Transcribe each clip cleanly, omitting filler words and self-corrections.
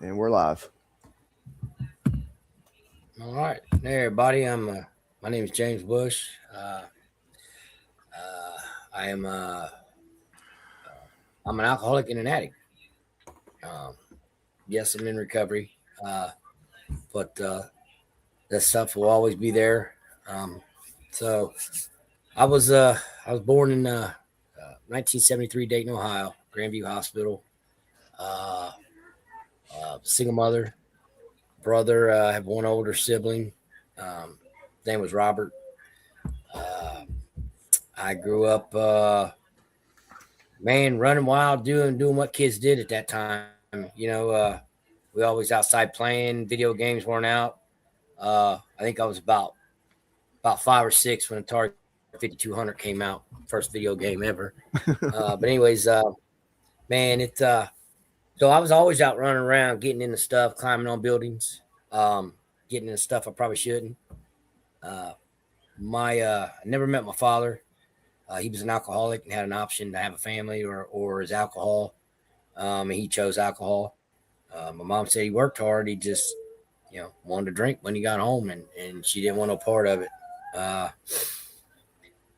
And we're live. All right, hey everybody. My name is James Bush. I am I'm an alcoholic and an addict. Um, yes, I'm in recovery, uh, but that stuff will always be there. Um, so I was uh, I was born in 1973, Dayton, Ohio, Grandview Hospital. Uh, Single mother, brother. I have one older sibling. His name was Robert. Uh, I grew up. Man, running wild, doing what kids did at that time. We always outside playing. Video games weren't out. I think I was about 5 or 6 when Atari 5200 came out, first video game ever. But anyways, man, so I was always out running around, getting into stuff, climbing on buildings, getting into stuff I probably shouldn't. Uh, I never met my father. He was an alcoholic and had an option to have a family or his alcohol. And he chose alcohol. My mom said he worked hard. He just, wanted to drink when he got home, and she didn't want no part of it. Uh,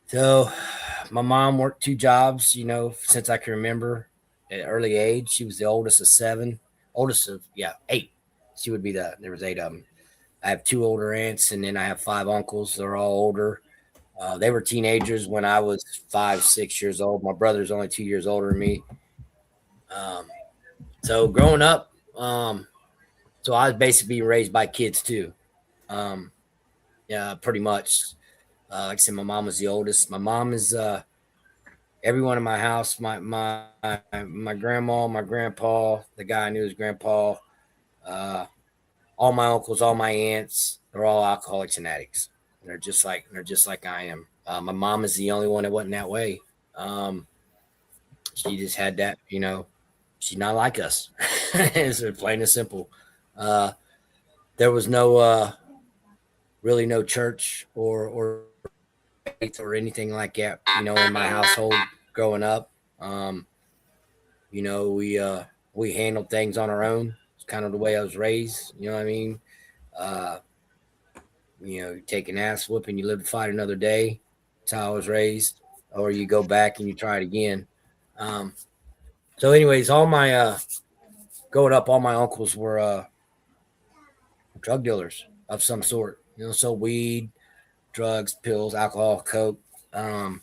so my mom worked 2 jobs, since I can remember at an early age. She was the oldest of 7, oldest of, 8. She would be there was 8 of them. I have 2 older aunts, and then I have 5 uncles. They're all older. They were teenagers when I was 5, 6 years old. My brother's only 2 years older than me. Um, so growing up, so I was basically being raised by kids too. Um, yeah, pretty much. Like I said, my mom was the oldest. My mom is everyone in my house. My grandma, my grandpa, the guy I knew as grandpa. Uh, all my uncles, all my aunts, they're all alcoholics and addicts. They're just like I am. My mom is the only one that wasn't that way. Um, she just had that, she's not like us. It's plain and simple. Uh, there was no really no church or faith or anything like that, in my household growing up. Um, we handled things on our own. It's kind of the way I was raised. You know what I mean? Uh, you take an ass whooping, you live to fight another day. That's how I was raised. Or you go back and you try it again. Um, anyways, all my growing up, all my uncles were drug dealers of some sort. So weed, drugs, pills, alcohol, coke. Um,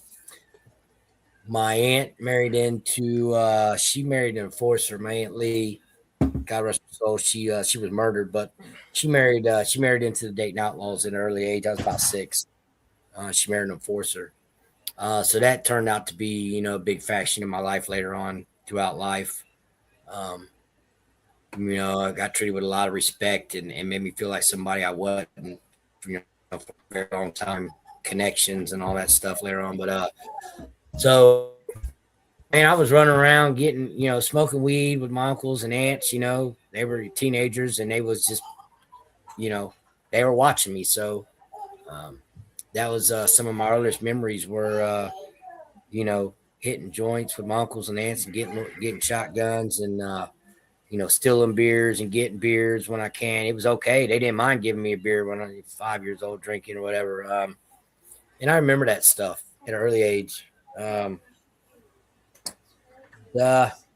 my aunt married into she married an enforcer. My aunt Lee, God rest her soul, she was murdered, but she married into the Dayton Outlaws at an early age. I was about 6. She married an enforcer. So that turned out to be, a big faction in my life later on throughout life. Um, I got treated with a lot of respect and made me feel like somebody I wasn't, for a very long time, connections and all that stuff later on. So, man, I was running around getting, smoking weed with my uncles and aunts, they were teenagers and they was just, you know, they were watching me. So, um, that was some of my earliest memories were, hitting joints with my uncles and aunts and getting shotguns and, stealing beers and getting beers when I can. It was okay. They didn't mind giving me a beer when I was 5 years old, drinking or whatever. And I remember that stuff at an early age. Um,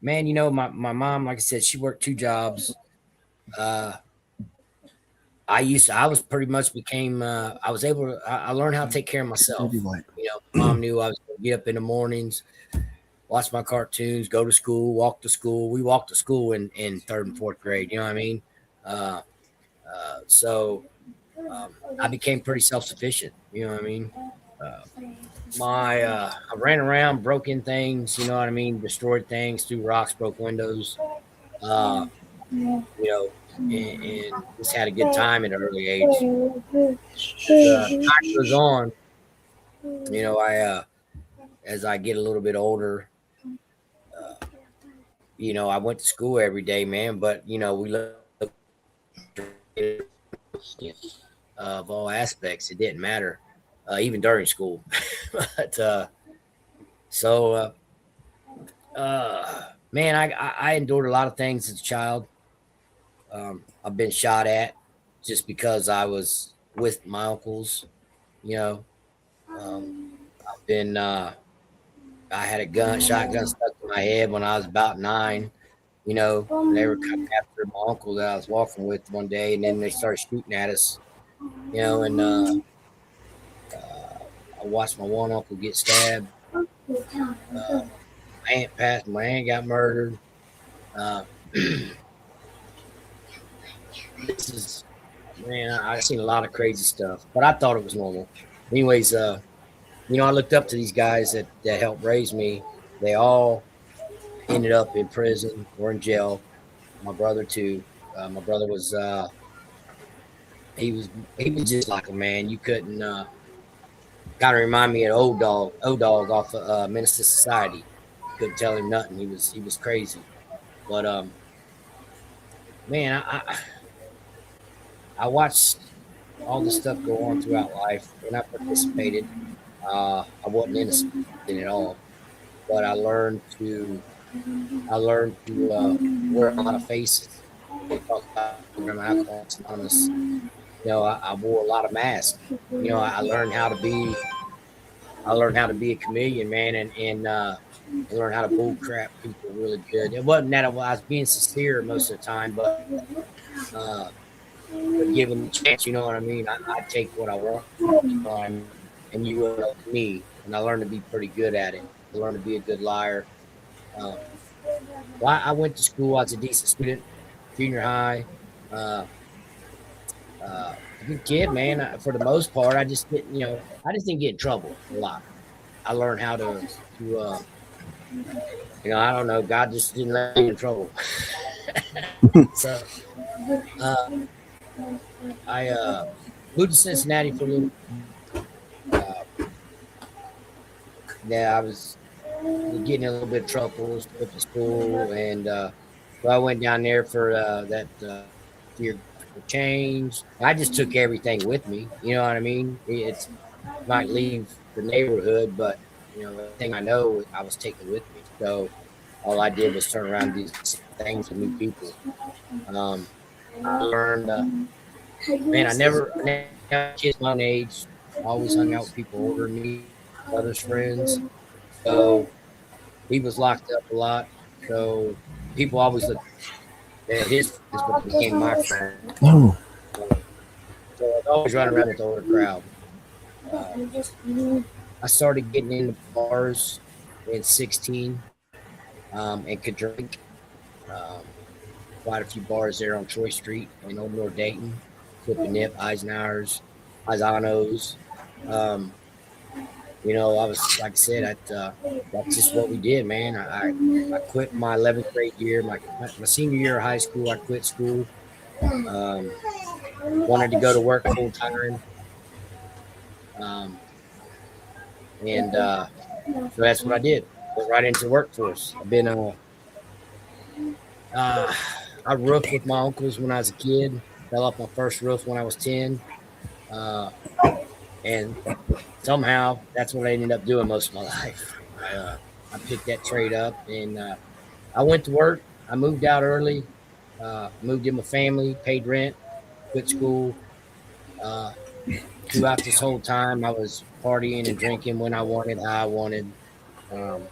Man, my mom, like I said, she worked 2 jobs. Uh, I was pretty much became, I was able to, I learned how to take care of myself. Mom knew I was going to get up in the mornings, watch my cartoons, go to school, walk to school. We walked to school in 3rd and 4th grade. You know what I mean? Uh, so I became pretty self sufficient. You know what I mean? Uh, I ran around, broke in things. You know what I mean? Destroyed things, threw rocks, broke windows. Uh, you know, and just had a good time at an early age. Time goes on. I as I get a little bit older, uh, I went to school every day, man. But we look of all aspects. It didn't matter, even during school. but so, man, I endured a lot of things as a child. I've been shot at just because I was with my uncles. You know, um, I've been. I had a shotgun stuck in my head when I was about 9. You know, and they were coming after my uncle that I was walking with one day, and then they started shooting at us. You know, and I watched my one uncle get stabbed. My aunt passed. My aunt got murdered. Uh, this is man, I've seen a lot of crazy stuff, but I thought it was normal. Anyways, you know, I looked up to these guys that helped raise me. They all ended up in prison or in jail. My brother too. My brother was he was he was just like a man. You couldn't kind of remind me of old dog off of Minister Society. Couldn't tell him nothing. He was crazy. But man, I watched all the stuff go on throughout life, and I participated. I wasn't innocent at all, but I learned to wear a lot of faces. They talk about program Alcoholics Anonymous. You know, I wore a lot of masks. You know, I learned how to be a chameleon, man, and I learned how to bull crap people really good. It wasn't that I was being sincere most of the time, uh, but given the chance, you know what I mean. I take what I want, you know what I mean, and you will help me, and I learned to be pretty good at it. I learned to be a good liar. Um, well, I went to school. I was a decent student, junior high. Uh, Good kid, man. For the most part, I just didn't get in trouble a lot. I learned how I don't know. God just didn't let me in trouble. So uh, I moved to Cincinnati for a little. Uh, yeah, I was getting in a little bit of trouble, with the school, and so I went down there for that geographical change. I just took everything with me. You know what I mean? It's might leave the neighborhood, but you know everything I know, I was taking with me. So all I did was turn around and do things with new people. Um, I learned, man, I never had kids my own age. I always hung out with people older than me, brothers, friends. So he was locked up a lot. So people always looked at his friends, but they became my friends. Oh, So I was always running around with the older crowd. Uh, I started getting into bars in 16 and could drink. Um, Quite a few bars there on Troy Street in Old North Dayton, Flip and Nip, Eisenhower's, Eisanos. Um, you know, I was like I said, that's just what we did, man. I quit my 11th grade year, my senior year of high school. I quit school. Um, Wanted to go to work full time, um, and so that's what I did. Went right into the workforce. I've been uh, I roofed with my uncles when I was a kid. Fell off my first roof when I was 10. Uh, and somehow that's what I ended up doing most of my life. I picked that trade up, and I went to work. I moved out early, moved in with family, paid rent, quit school. Uh, Throughout this whole time, I was partying and drinking when I wanted, how I wanted. Um,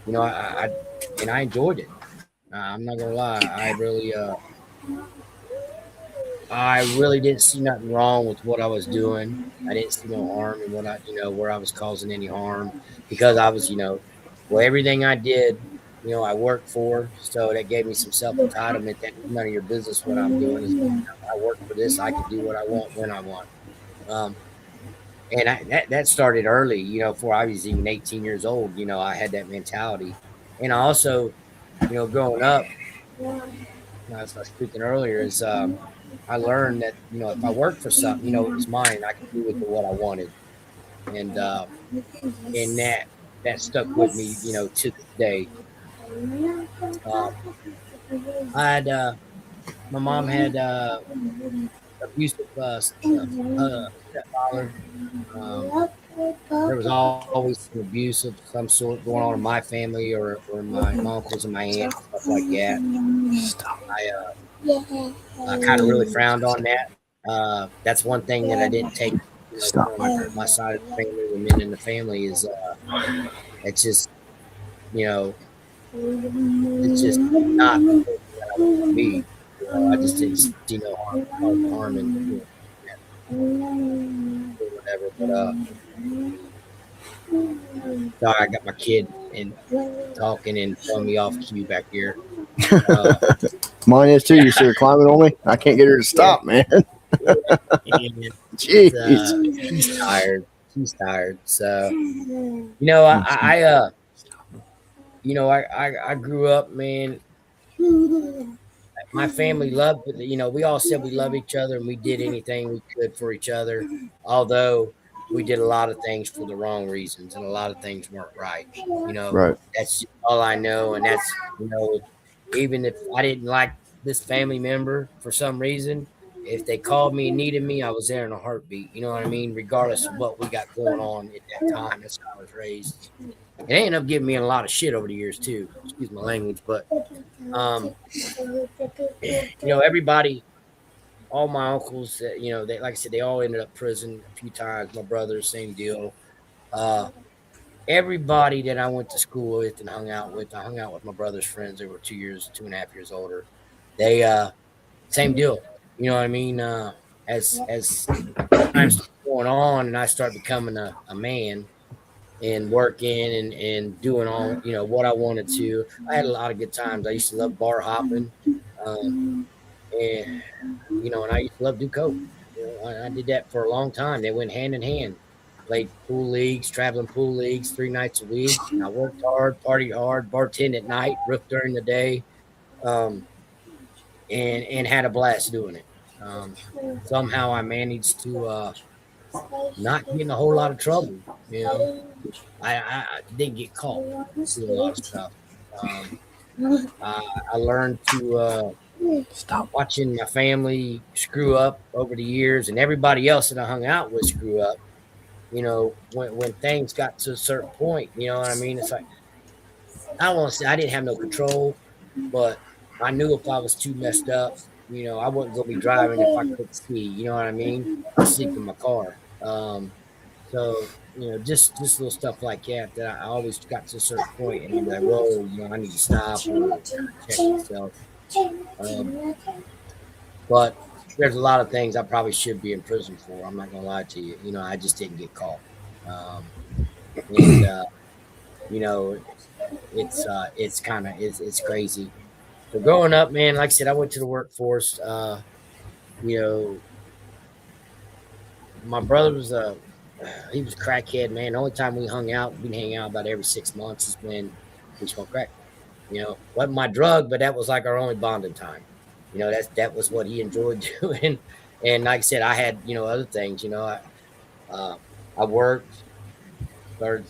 you know, and I enjoyed it. I'm not gonna lie. I really didn't see nothing wrong with what I was doing. I didn't see no harm in where I was causing any harm because I was, well, everything I did, I worked for. So that gave me some self entitlement that none of your business what I'm doing is, I work for this. I can do what I want when I want. Um, and that started early, before I was even 18 years old. I had that mentality. And I also, growing up, as I was speaking earlier, is I learned that if I worked for something, it was mine. I could do with it what I wanted, and that stuck with me, to this day. Um, I had My mom had abusive stepfather. Um, there was always some abuse of some sort going on in my family or my uncles and my aunt, stuff like that. stop. I kind of really frowned on that. That's one thing that I didn't take, Stop. from my side of the family, the men in the family, is it's just, you know, it's just not the person that I want to be. I just didn't see no harm in, doing whatever. But sorry, I got my kid and talking and throwing me off cue back here. Uh, Mine is too. You see her climbing on me. I can't get her to yeah, stop, man. yeah, it's Jeez. she's tired. She's tired. So I I grew up, man. My family loved it. We all said we love each other and we did anything we could for each other. Although we did a lot of things for the wrong reasons and a lot of things weren't right. Right. That's just all I know. And that's, even if I didn't like this family member for some reason, if they called me and needed me, I was there in a heartbeat. You know what I mean? Regardless of what we got going on at that time. That's how I was raised. And they ended up giving me a lot of shit over the years too. Excuse my language, but um, everybody, all my uncles, they, like I said, they all ended up prison a few times. My brothers, same deal. Uh, Everybody that I went to school with and hung out with, I hung out with my brother's friends. They were 2.5 years older. They same deal. You know what I mean? As time started going on and I started becoming a man and working and doing all what I wanted to, I had a lot of good times. I used to love bar hopping, and and I used to love do coke. I did that for a long time. They went hand in hand. Played pool leagues, traveling pool leagues 3 nights a week. I worked hard, partied hard, bartend at night, roofed during the day, um, and had a blast doing it. Somehow I managed to not get in a whole lot of trouble. You know, I didn't get caught doing a lot of stuff. Um, I learned to Stop. watching my family screw up over the years, and everybody else that I hung out with screw up. When things got to a certain point, you know what I mean? It's like, I don't want to say I didn't have no control, but I knew if I was too messed up, I wasn't gonna be driving if I couldn't see. You know what I mean? Or sleep in my car. So just little stuff like that I always got to a certain point, and I'd be like, whoa, I need to stop or check myself. Um, but there's a lot of things I probably should be in prison for. I'm not gonna lie to you. I just didn't get caught. Um, and you know, it's kind of it's crazy. So growing up, man, like I said, I went to the workforce. You know, my brother was he was a crackhead, man. The only time we hung out, we'd hang out about every 6 months, is when we smoked crack. Wasn't my drug, but that was like our only bonding time. That was what he enjoyed doing. And like I said, I had other things. Uh, I worked, started,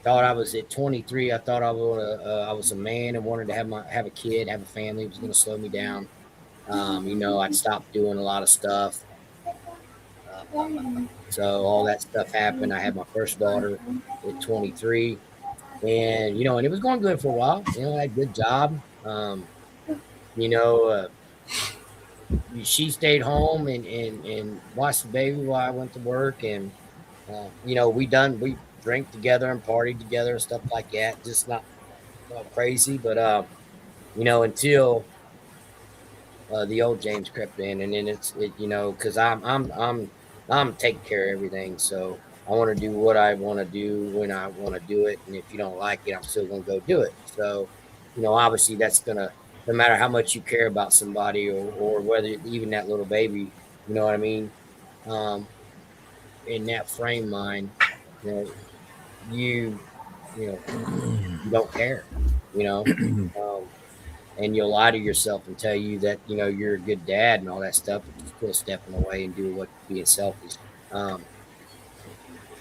thought I was at 23. I thought I was a man and wanted to have a kid, have a family. It was going to slow me down. I'd stopped doing a lot of stuff. So all that stuff happened. I had my first daughter at 23, and it was going good for a while. I had a good job. You know, uh, she stayed home and watched the baby while I went to work, and we drank together and partied together and stuff like that. Just not crazy, but until the old James crept in, and then because I'm taking care of everything, so I want to do what I want to do when I want to do it, and if you don't like it, I'm still gonna go do it. So obviously that's gonna, no matter how much you care about somebody, or whether even that little baby, you know what I mean. Um, in that frame mind, you know, you you know you don't care, you know. Um, and you'll lie to yourself and tell you that you're a good dad and all that stuff, but you're still stepping away and doing what being selfish. Um,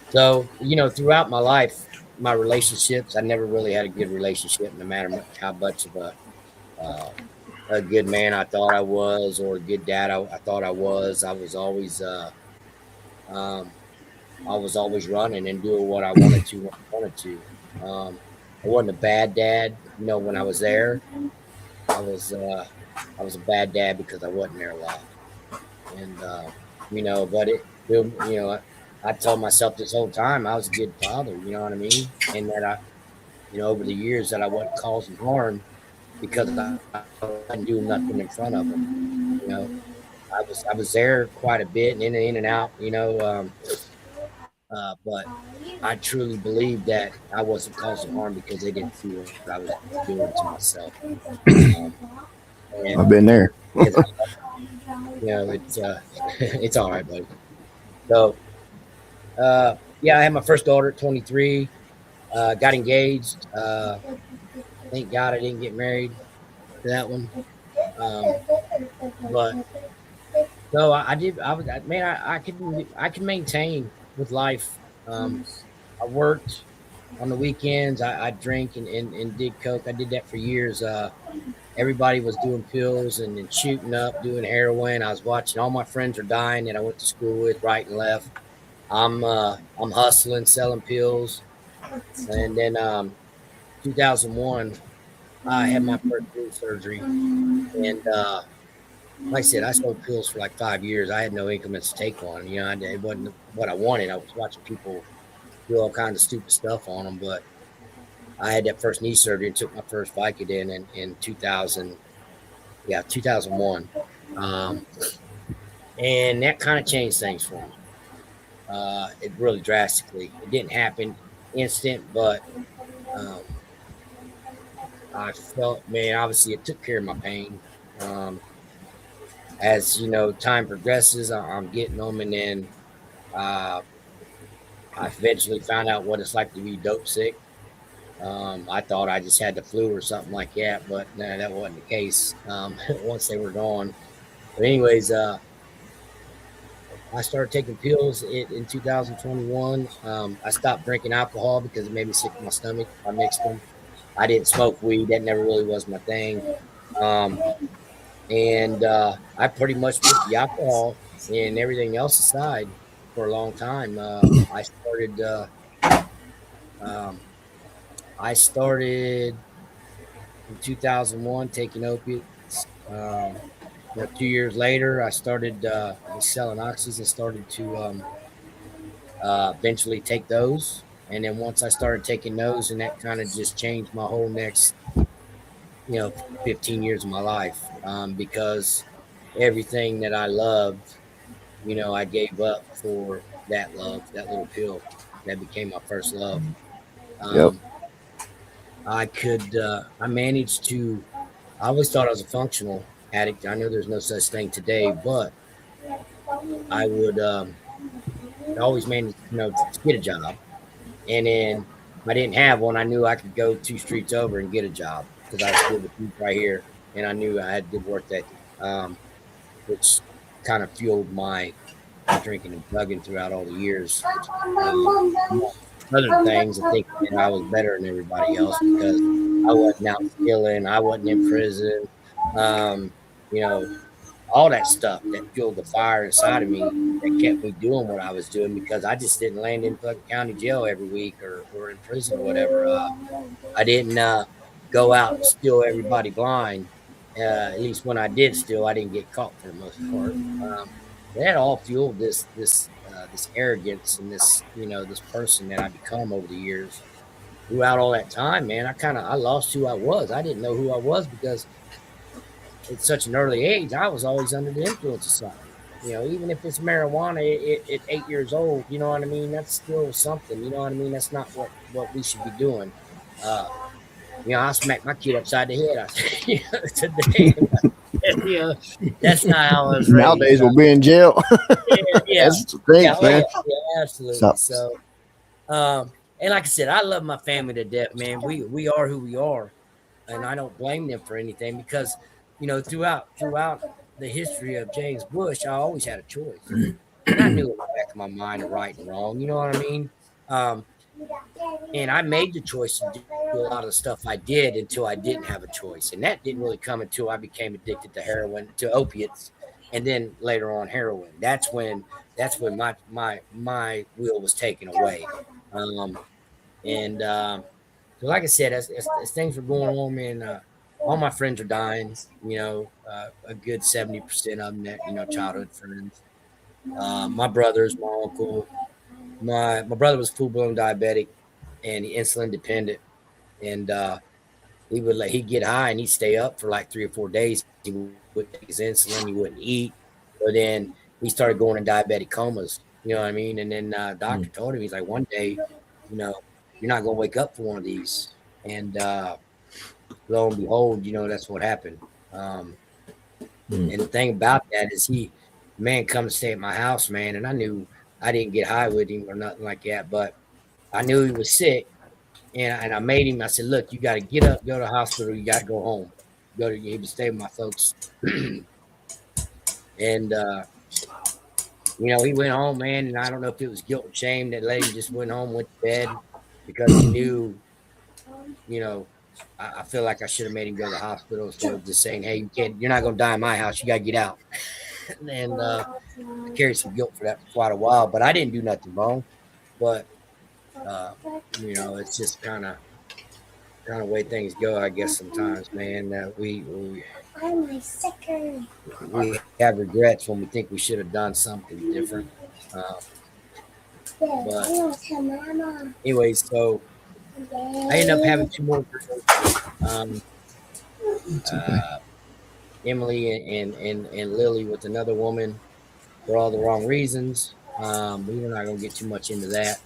so throughout my life, my relationships, I never really had a good relationship, no matter how much of uh, a good man I thought I was, or a good dad I thought I was. Um, I was always running and doing what I wanted to when I wanted to. I wasn't a bad dad, when I was there. I was. I was a bad dad because I wasn't there a lot. And, but I told myself this whole time I was a good father, you know what I mean? And that over the years that I wasn't causing harm because I wasn't doing nothing in front of them. You know, I was there quite a bit and in and out, but I truly believe that I wasn't causing harm because they didn't see what I was doing to myself. Um, and I've been there. because it's it's all right, buddy. So yeah, I had my first daughter at 23. Got engaged. Thank God I didn't get married to that one. Um, but no, I did. Man. I can maintain with life. I worked on the weekends. I drink and did coke. I did that for years. Everybody was doing pills and shooting up, doing heroin. I was watching all my friends are dying that I went to school with, right and left. I'm hustling, selling pills, and then 2001, I had my first knee surgery, and like I said, I sold pills for like 5 years. I had no increments to take on. It wasn't what I wanted. I was watching people do all kinds of stupid stuff on them, but I had that first knee surgery and took my first Vicodin in 2000, 2001, and that kind of changed things for me. It really drastically. It didn't happen instant, but um, I felt, man, obviously it took care of my pain. Um, as time progresses, I'm getting them, and then uh, I eventually found out what it's like to be dope sick. I thought I just had the flu or something like that, but no, that wasn't the case. Once they were gone, but anyways, I started taking pills in 2021. I stopped drinking alcohol because it made me sick to my stomach. I mixed them. I didn't smoke weed. That never really was my thing. Um, and I pretty much put the alcohol and everything else aside for a long time. Um, I started in 2001 taking opiates. 2 years later, I started was selling oxys and started to eventually take those. And then once I started taking those, and that kind of just changed my whole next, 15 years of my life, because everything that I loved, I gave up for that love, that little pill that became my first love. Yep. Um, I managed to, I always thought I was a functional addict. I know there's no such thing today, but I would always manage, to get a job. And then if I didn't have one, I knew I could go 2 streets over and get a job because I was good with people right here. And I knew I had good work ethic, which kind of fueled my drinking and drugging throughout all the years. Other things, I think that I was better than everybody else because I wasn't out stealing, I wasn't in prison, um, you know, all that stuff that fueled the fire inside of me that kept me doing what I was doing because I just didn't land in fucking county jail every week or in prison or whatever. I didn't go out and steal everybody blind. At least when I did steal, I didn't get caught for the most part. That all fueled this arrogance and this person that I become over the years. Throughout all that time, man, I lost who I was. I didn't know who I was because at such an early age, I was always under the influence of something. Even if it's marijuana at 8 years old, you know what I mean? That's still something, you know what I mean? That's not what we should be doing. Uh, I smacked my kid upside the head. I said, today, that's not how I was raised. Nowadays, we'll be in jail. Yeah, That's the thing, man. yeah, absolutely. Stop. So, and like I said, I love my family to death, man. We are who we are, and I don't blame them for anything because throughout the history of James Bush, I always had a choice, and I knew in the back of my mind the right and wrong. You know what I mean? And I made the choice to do a lot of the stuff I did until I didn't have a choice, and that didn't really come until I became addicted to heroin, to opiates, and then later on heroin. That's when my will was taken away. And so, like I said, as things were going on, man. all my friends are dying. A good 70% of them that childhood friends. My brothers, my uncle, my brother was full blown diabetic and insulin dependent, and he'd get high and he'd stay up for like 3 or 4 days. He wouldn't take his insulin, he wouldn't eat, but then he started going in diabetic comas. You know what I mean? And then doctor told him, he's like, one day, you know, you're not gonna wake up for one of these. And lo and behold, that's what happened. And the thing about that is man, come to stay at my house, man, and I knew I didn't get high with him or nothing like that, but I knew he was sick, and I made him. I said, "Look, you got to get up, go to the hospital. You got to go home. He would stay with my folks." And he went home, man. And I don't know if it was guilt and shame that lady just went home, went to bed because he knew. I feel like I should have made him go to the hospital instead of just saying, "Hey, you're not gonna die in my house. You got to get out." And I carried some guilt for that for quite a while, but I didn't do nothing wrong. But it's just kind of way things go, I guess. Sometimes, man, we have regrets when we think we should have done something different. But anyways, so I ended up having 2 more girls, Emily and Lily, with another woman for all the wrong reasons. We're not gonna get too much into that.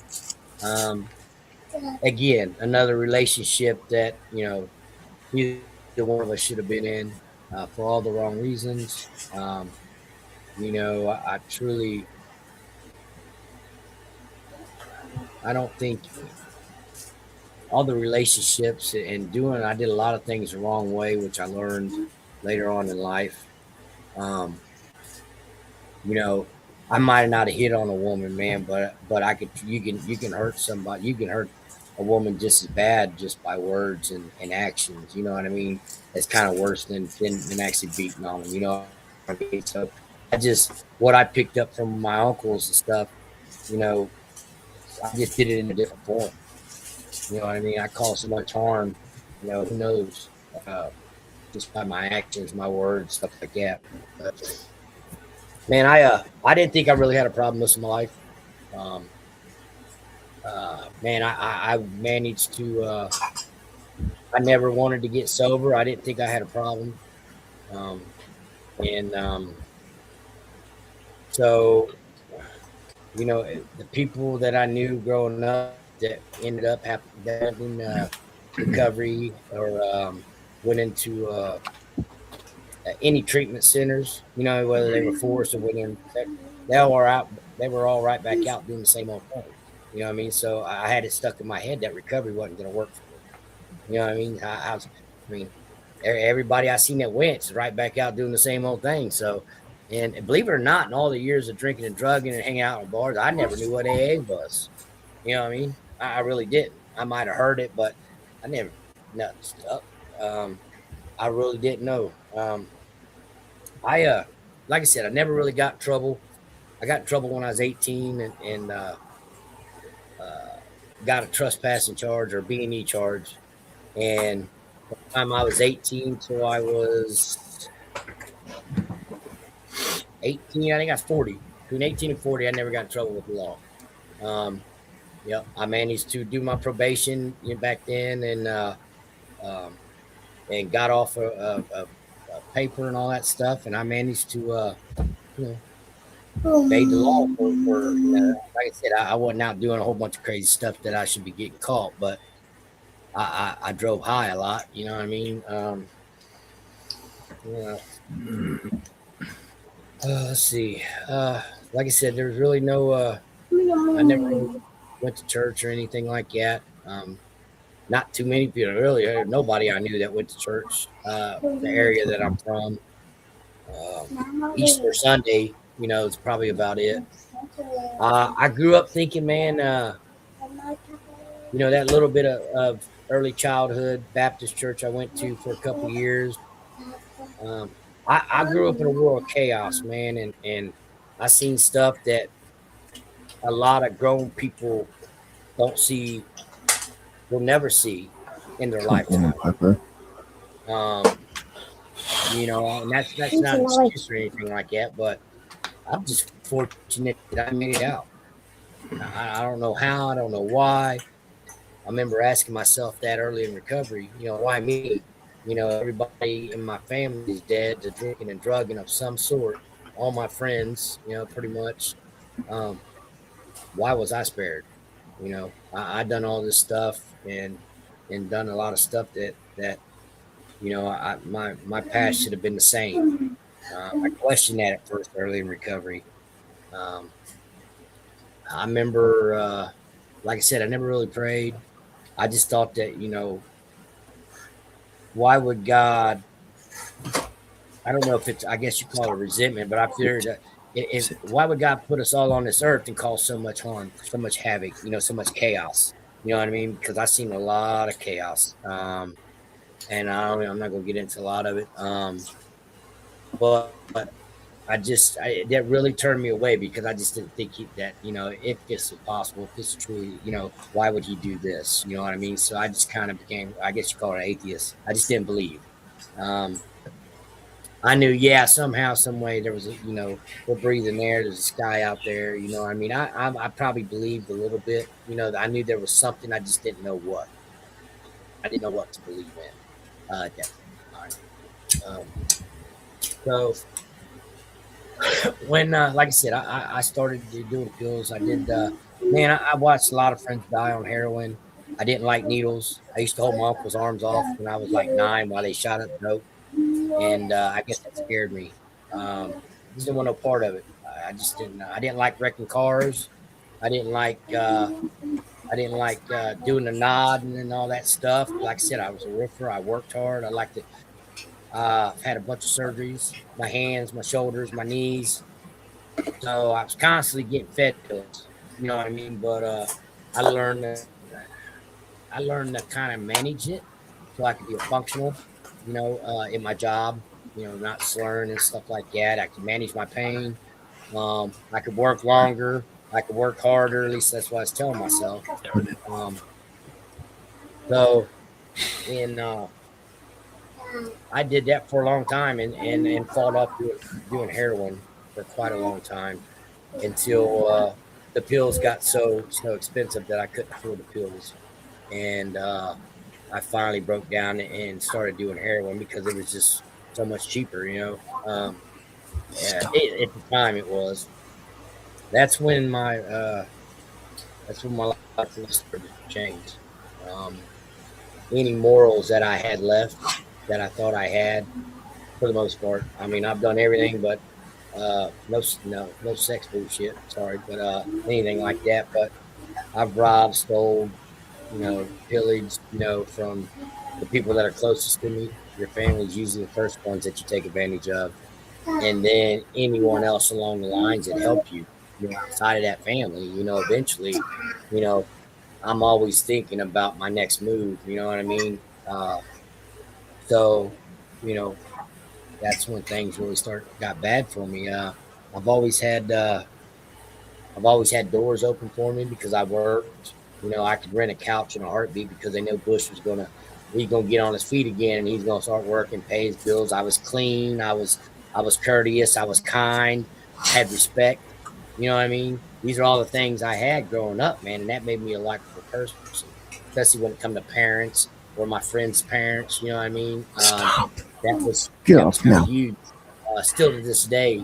Again, another relationship that neither one of us should have been in for all the wrong reasons. I truly, I don't think all the relationships and I did a lot of things the wrong way, which I learned later on in life. I might not have hit on a woman, man, but you can hurt somebody. You can hurt a woman just as bad just by words and actions. You know what I mean? It's kind of worse than actually beating on them. You know what I mean? So what I picked up from my uncles and stuff, I just did it in a different form. You know what I mean? I caused so much harm, who knows, just by my actions, my words, stuff like that. But, man, I didn't think I really had a problem most of my life. Man, I managed to. I never wanted to get sober. I didn't think I had a problem, and so the people that I knew growing up that ended up having recovery or went into any treatment centers, whether they were forced or within, they were all right back out doing the same old thing. You know what I mean? So I had it stuck in my head that recovery wasn't going to work for me. You know what I mean? I mean, everybody I seen that went is right back out doing the same old thing. So, and believe it or not, in all the years of drinking and drugging and hanging out in bars, I never knew what AA was. You know what I mean? I really didn't. I might have heard it, but I never nothing stuck. I really didn't know. Like I said, I never really got in trouble. I got in trouble when I was 18 and got a trespassing charge or B&E charge. And by the time I was 18 till I was 18, I think I was 40. Between 18 and 40, I never got in trouble with the law. I managed to do my probation back then and got off a paper and all that stuff. And I managed to, obey the law for like I said, I wasn't out doing a whole bunch of crazy stuff that I should be getting caught, but I drove high a lot. You know what I mean? Let's see. Like I said, there was really no. I never really went to church or anything like that. Not too many people really. Nobody I knew that went to church. The area that I'm from, Easter Sunday, is probably about it. I grew up thinking, man, that little bit of early childhood Baptist church I went to for a couple of years. I grew up in a world of chaos, man, and I seen stuff that a lot of grown people don't see, will never see in their lifetime. And that's not an excuse or anything like that, but I'm just fortunate that I made it out. I don't know how, I don't know why. I remember asking myself that early in recovery, why me? Everybody in my family is dead to drinking and drugging of some sort. All my friends, pretty much. Um, why was I spared? I done all this stuff and done a lot of stuff that my past should have been the same. I questioned that at first early in recovery. Um, I remember, like I said, I never really prayed. I just thought that, why would God? I don't know if it's, I guess you call it resentment, but I figured that why would God put us all on this earth and cause so much harm, so much havoc, so much chaos? You know what I mean? Because I've seen a lot of chaos. And I'm not going to get into a lot of it. But that really turned me away because I just didn't think that, if this was possible, if this is truly, why would he do this? You know what I mean? So I just kind of became, I guess you call it an atheist. I just didn't believe. I knew, yeah, somehow, some way there was, we're breathing air. There's a sky out there. You know what I mean? I probably believed a little bit, I knew there was something. I just didn't know what. I didn't know what to believe in at that time. So when, like I said, I started doing pills. I did, man, I watched a lot of friends die on heroin. I didn't like needles. I used to hold my uncle's arms off when I was like 9 while they shot up dope. And I guess that scared me. Just didn't want no part of it. I just didn't. I didn't like wrecking cars. I didn't like. Doing the nod and all that stuff. Like I said, I was a roofer. I worked hard. I liked it. I've had a bunch of surgeries. My hands, my shoulders, my knees. So I was constantly getting fed pills. You know what I mean? But I learned that. I learned to kind of manage it so I could be functional. In my job. Not slurring and stuff like that. I could manage my pain. I could work longer. I could work harder. At least that's what I was telling myself. So, in I did that for a long time and fought off doing heroin for quite a long time until the pills got so expensive that I couldn't afford the pills, and I finally broke down and started doing heroin because it was just so much cheaper. At the time it was. That's when my life really started to change. Any morals that I had left that I thought I had, for the most part. I mean, I've done everything, but no sex bullshit. Sorry, but anything like that. But I've robbed, stole, pillaged, from the people that are closest to me. Your family's usually the first ones that you take advantage of, and then anyone else along the lines that help you, outside of that family. Eventually, I'm always thinking about my next move. You know what I mean? So, you know, that's when things really got bad for me. I've always had doors open for me because I worked. I could rent a couch in a heartbeat because they knew Bush was he's gonna get on his feet again and he's gonna start working, pay his bills. I was clean. I was courteous. I was kind. I had respect. You know what I mean? These are all the things I had growing up, man, and that made me a likable person, especially when it come to parents or my friends' parents. You know what I mean? That was huge. Still to this day,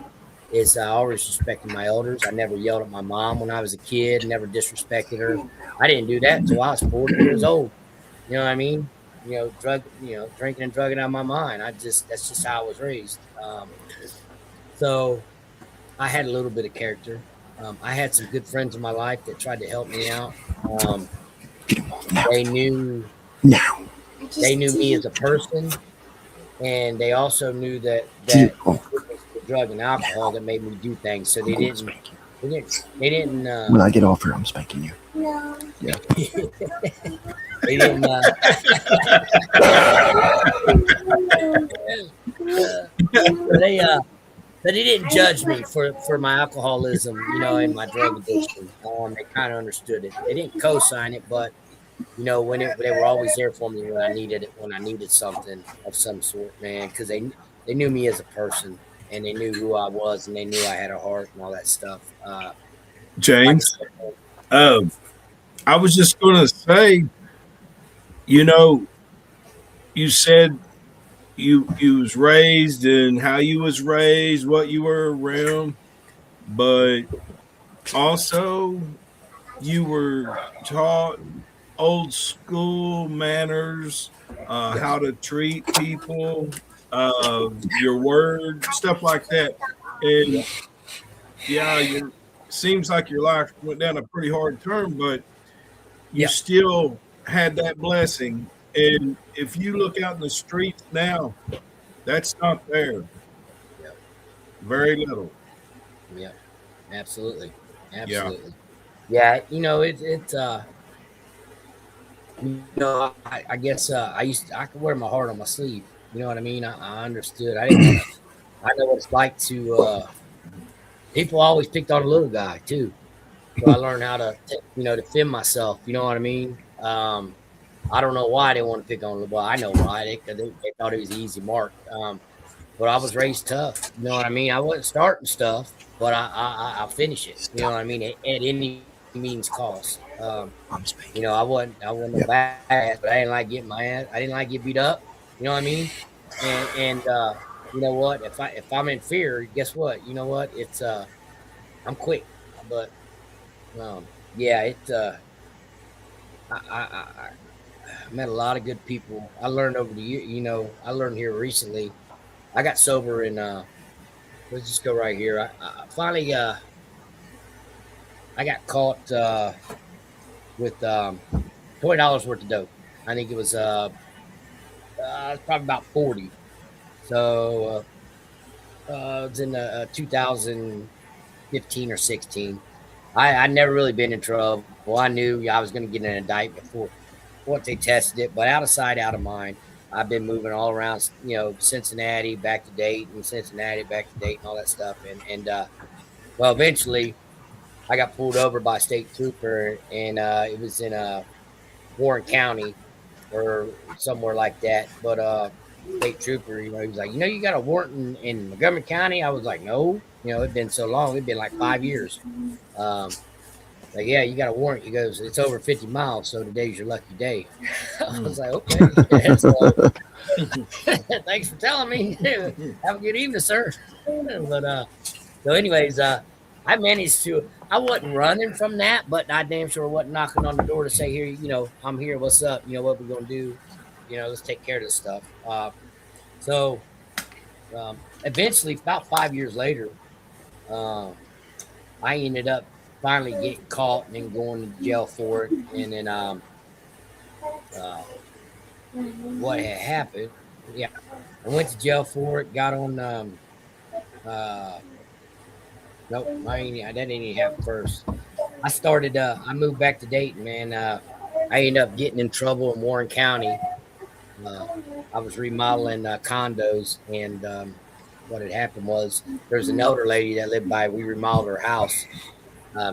is I always respected my elders. I never yelled at my mom when I was a kid. Never disrespected her. I didn't do that until I was 40 years old. You know what I mean? Drinking and drugging out of my mind. That's just how I was raised. So I had a little bit of character. I had some good friends in my life that tried to help me out. They knew me as a person, and they also knew that it was the drug and alcohol that made me do things. So they didn't. When I get off here, I'm spanking you. No. Yeah. They didn't. They didn't judge me for my alcoholism, and my drug addiction. They kind of understood it. They didn't co-sign it, but they were always there for me when I needed something of some sort, man, because they knew me as a person and they knew who I was and they knew I had a heart and all that stuff. Like I James, said, man, uh, I was just going to say, you know, you said you was raised and how you was raised, what you were around, but also you were taught old school manners, yes, how to treat people, your word, stuff like that. yeah, And yeah, your seems like your life went down a pretty hard turn, but you yeah, still had that blessing. And if you look out in the streets now, that's not there. yeah, Very little. yeah, absolutely, Yeah. absolutely. Yeah, I guess I could wear my heart on my sleeve. You know what I mean? I understood. I didn't. I know what it's like to. People always picked on a little guy too, so I learned how to, defend myself. You know what I mean? I don't know why they want to pick on the boy. I know why. They thought it was an easy mark. But I was raised tough. You know what I mean? I wasn't starting stuff, but I'll finish it. You know Stop. what I mean? At any means cost. I'm spanking I wasn't you. no Yep. badass, but I didn't like getting my ass. I didn't like getting beat up. You know what I mean? And you know what? If I'm in fear, guess what? You know what? It's I'm quick, but yeah, I met a lot of good people. I learned over the year. I learned here recently. I got sober in let's just go right here. I finally I got caught with $20 worth of dope. I think it's probably about 40. So it's in 2015 or 16. I never really been in trouble. I knew I was going to get an indictment before they tested it, but out of sight, out of mind. I've been moving all around, Cincinnati back to Dayton, Cincinnati back to Dayton, all that stuff, and well, eventually I got pulled over by a state trooper, and it was in Warren County or somewhere like that. But state trooper, he was like, you got a warrant in Montgomery County. I was like, no, it'd been so long, it'd been like 5 years. Um, like, yeah, you got a warrant. He goes, it's over 50 miles, so today's your lucky day. I was Mm. like, okay. So thanks for telling me. Have a good evening, sir. But so anyways, I managed to. I wasn't running from that, but I damn sure wasn't knocking on the door to say, here, I'm here. What's up? What we're gonna do? Let's take care of this stuff. So eventually, about 5 years later, uh, I ended up finally getting caught and then going to jail for it. And then uh, what had happened? Yeah, I went to jail for it. Got on. Uh, nope, that didn't even happen first. I started. I moved back to Dayton, man. I ended up getting in trouble in Warren County. Uh, I was remodeling condos, and what had happened was there's an elder lady that lived by. We remodeled her house.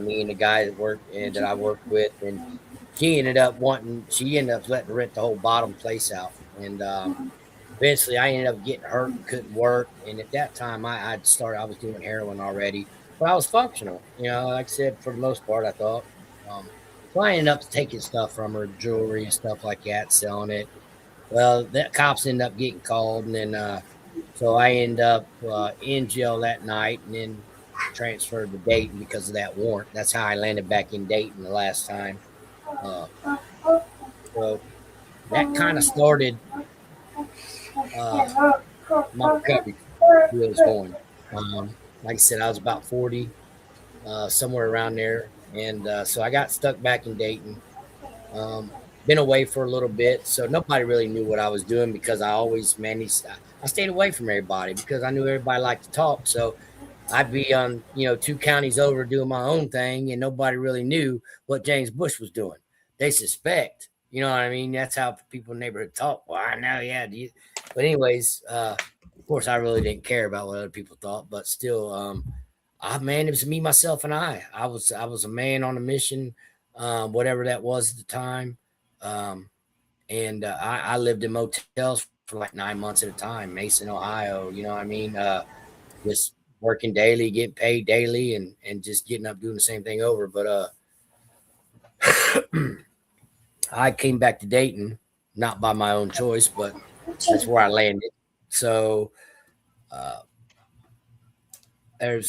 Me and the guy that I worked with, and she ended up letting rent the whole bottom place out, and eventually I ended up getting hurt and couldn't work. And at that time, I was doing heroin already, but I was functional. Like I said, for the most part, I thought. Um, so I ended up taking stuff from her, jewelry and stuff like that, selling it. Well, the cops ended up getting called, and then so I ended up in jail that night, and then transferred to Dayton because of that warrant. That's how I landed back in Dayton the last time. Uh, so that kind of started uh, my recovery wheels going. Like I said, I was about 40, somewhere around there, and so I got stuck back in Dayton. Um, been away for a little bit, so nobody really knew what I was doing because I always managed. I stayed away from everybody because I knew everybody liked to talk. So I'd be on, two counties over doing my own thing, and nobody really knew what James Bush was doing. They suspect, you know what I mean? That's how people in the neighborhood talk. Well, I know, yeah. But anyways, of course, I really didn't care about what other people thought, but still, man, it was me, myself, and I. I was a man on a mission, whatever that was at the time. And I lived in motels for like 9 months at a time, Mason, Ohio. You know what I mean? Just working daily, getting paid daily, and just getting up doing the same thing over. But I came back to Dayton, not by my own choice, but that's where I landed. So it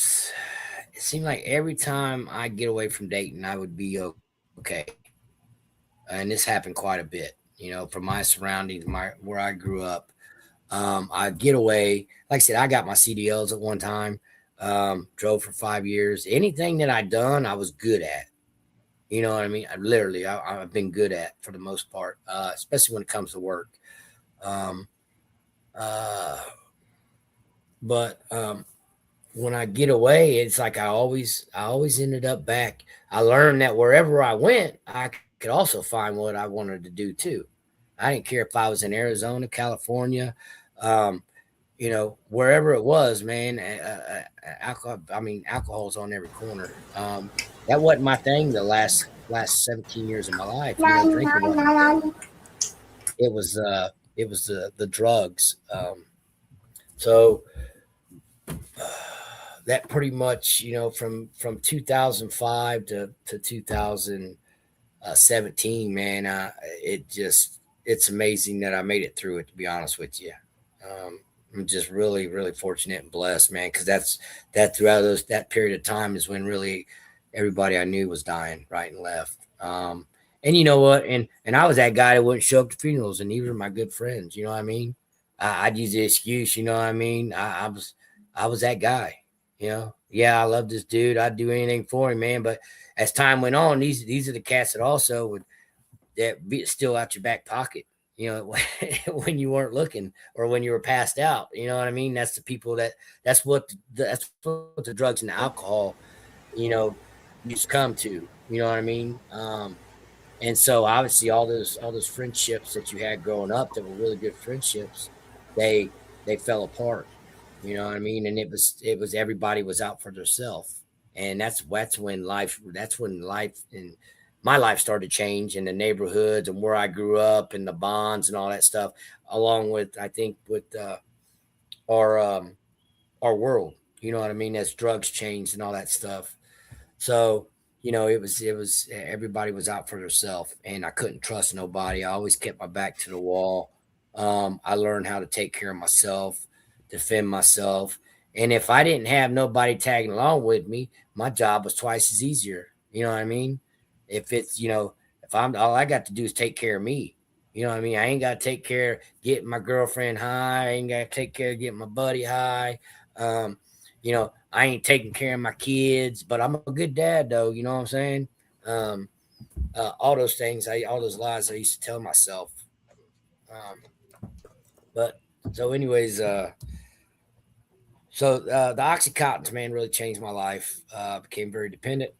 seemed like every time I get away from Dayton, I would be okay. And this happened quite a bit, from my surroundings, where I grew up. I get away. Like I said, I got my CDLs at one time. Drove for 5 years. Anything that I'd done, I was good at. You know what I mean? I've been good at for the most part, especially when it comes to work. But when I get away, it's like I always ended up back. I learned that wherever I went, I could also find what I wanted to do too. I didn't care if I was in Arizona, California, wherever it was, man. Alcohol's on every corner. That wasn't my thing the last 17 years of my life. Drinking it was the drugs. So that pretty much, from 2005 to 2017, man, it's amazing that I made it through it, to be honest with you. I'm just really, really fortunate and blessed, man, because that throughout that period of time is when really everybody I knew was dying right and left. And you know what? And I was that guy that wouldn't show up to funerals, and neither were my good friends. You know what I mean? I'd use the excuse. You know what I mean? I was that guy. Yeah, I love this dude. I'd do anything for him, man. But as time went on, these are the cats that also would be still out your back pocket. When you weren't looking or when you were passed out. You know what I mean? That's the people that's what the drugs and the alcohol, used to come to. You know what I mean? And so obviously all those friendships that you had growing up that were really good friendships, they fell apart. You know what I mean? And it was everybody was out for themselves. And that's when life and my life started to change in the neighborhoods and where I grew up and the bonds and all that stuff, along with, I think, with our world, you know what I mean? As drugs changed and all that stuff. So, it was everybody was out for themselves, and I couldn't trust nobody. I always kept my back to the wall. I learned how to take care of myself, defend myself. And if I didn't have nobody tagging along with me, my job was twice as easier. You know what I mean? If it's, if I'm all I got to do is take care of me. You know what I mean? I ain't got to take care of getting my girlfriend high. I ain't got to take care of getting my buddy high. I ain't taking care of my kids, but I'm a good dad though. You know what I'm saying? All those things, all those lies I used to tell myself. But so anyways, the Oxycontins, man, really changed my life. Became very dependent,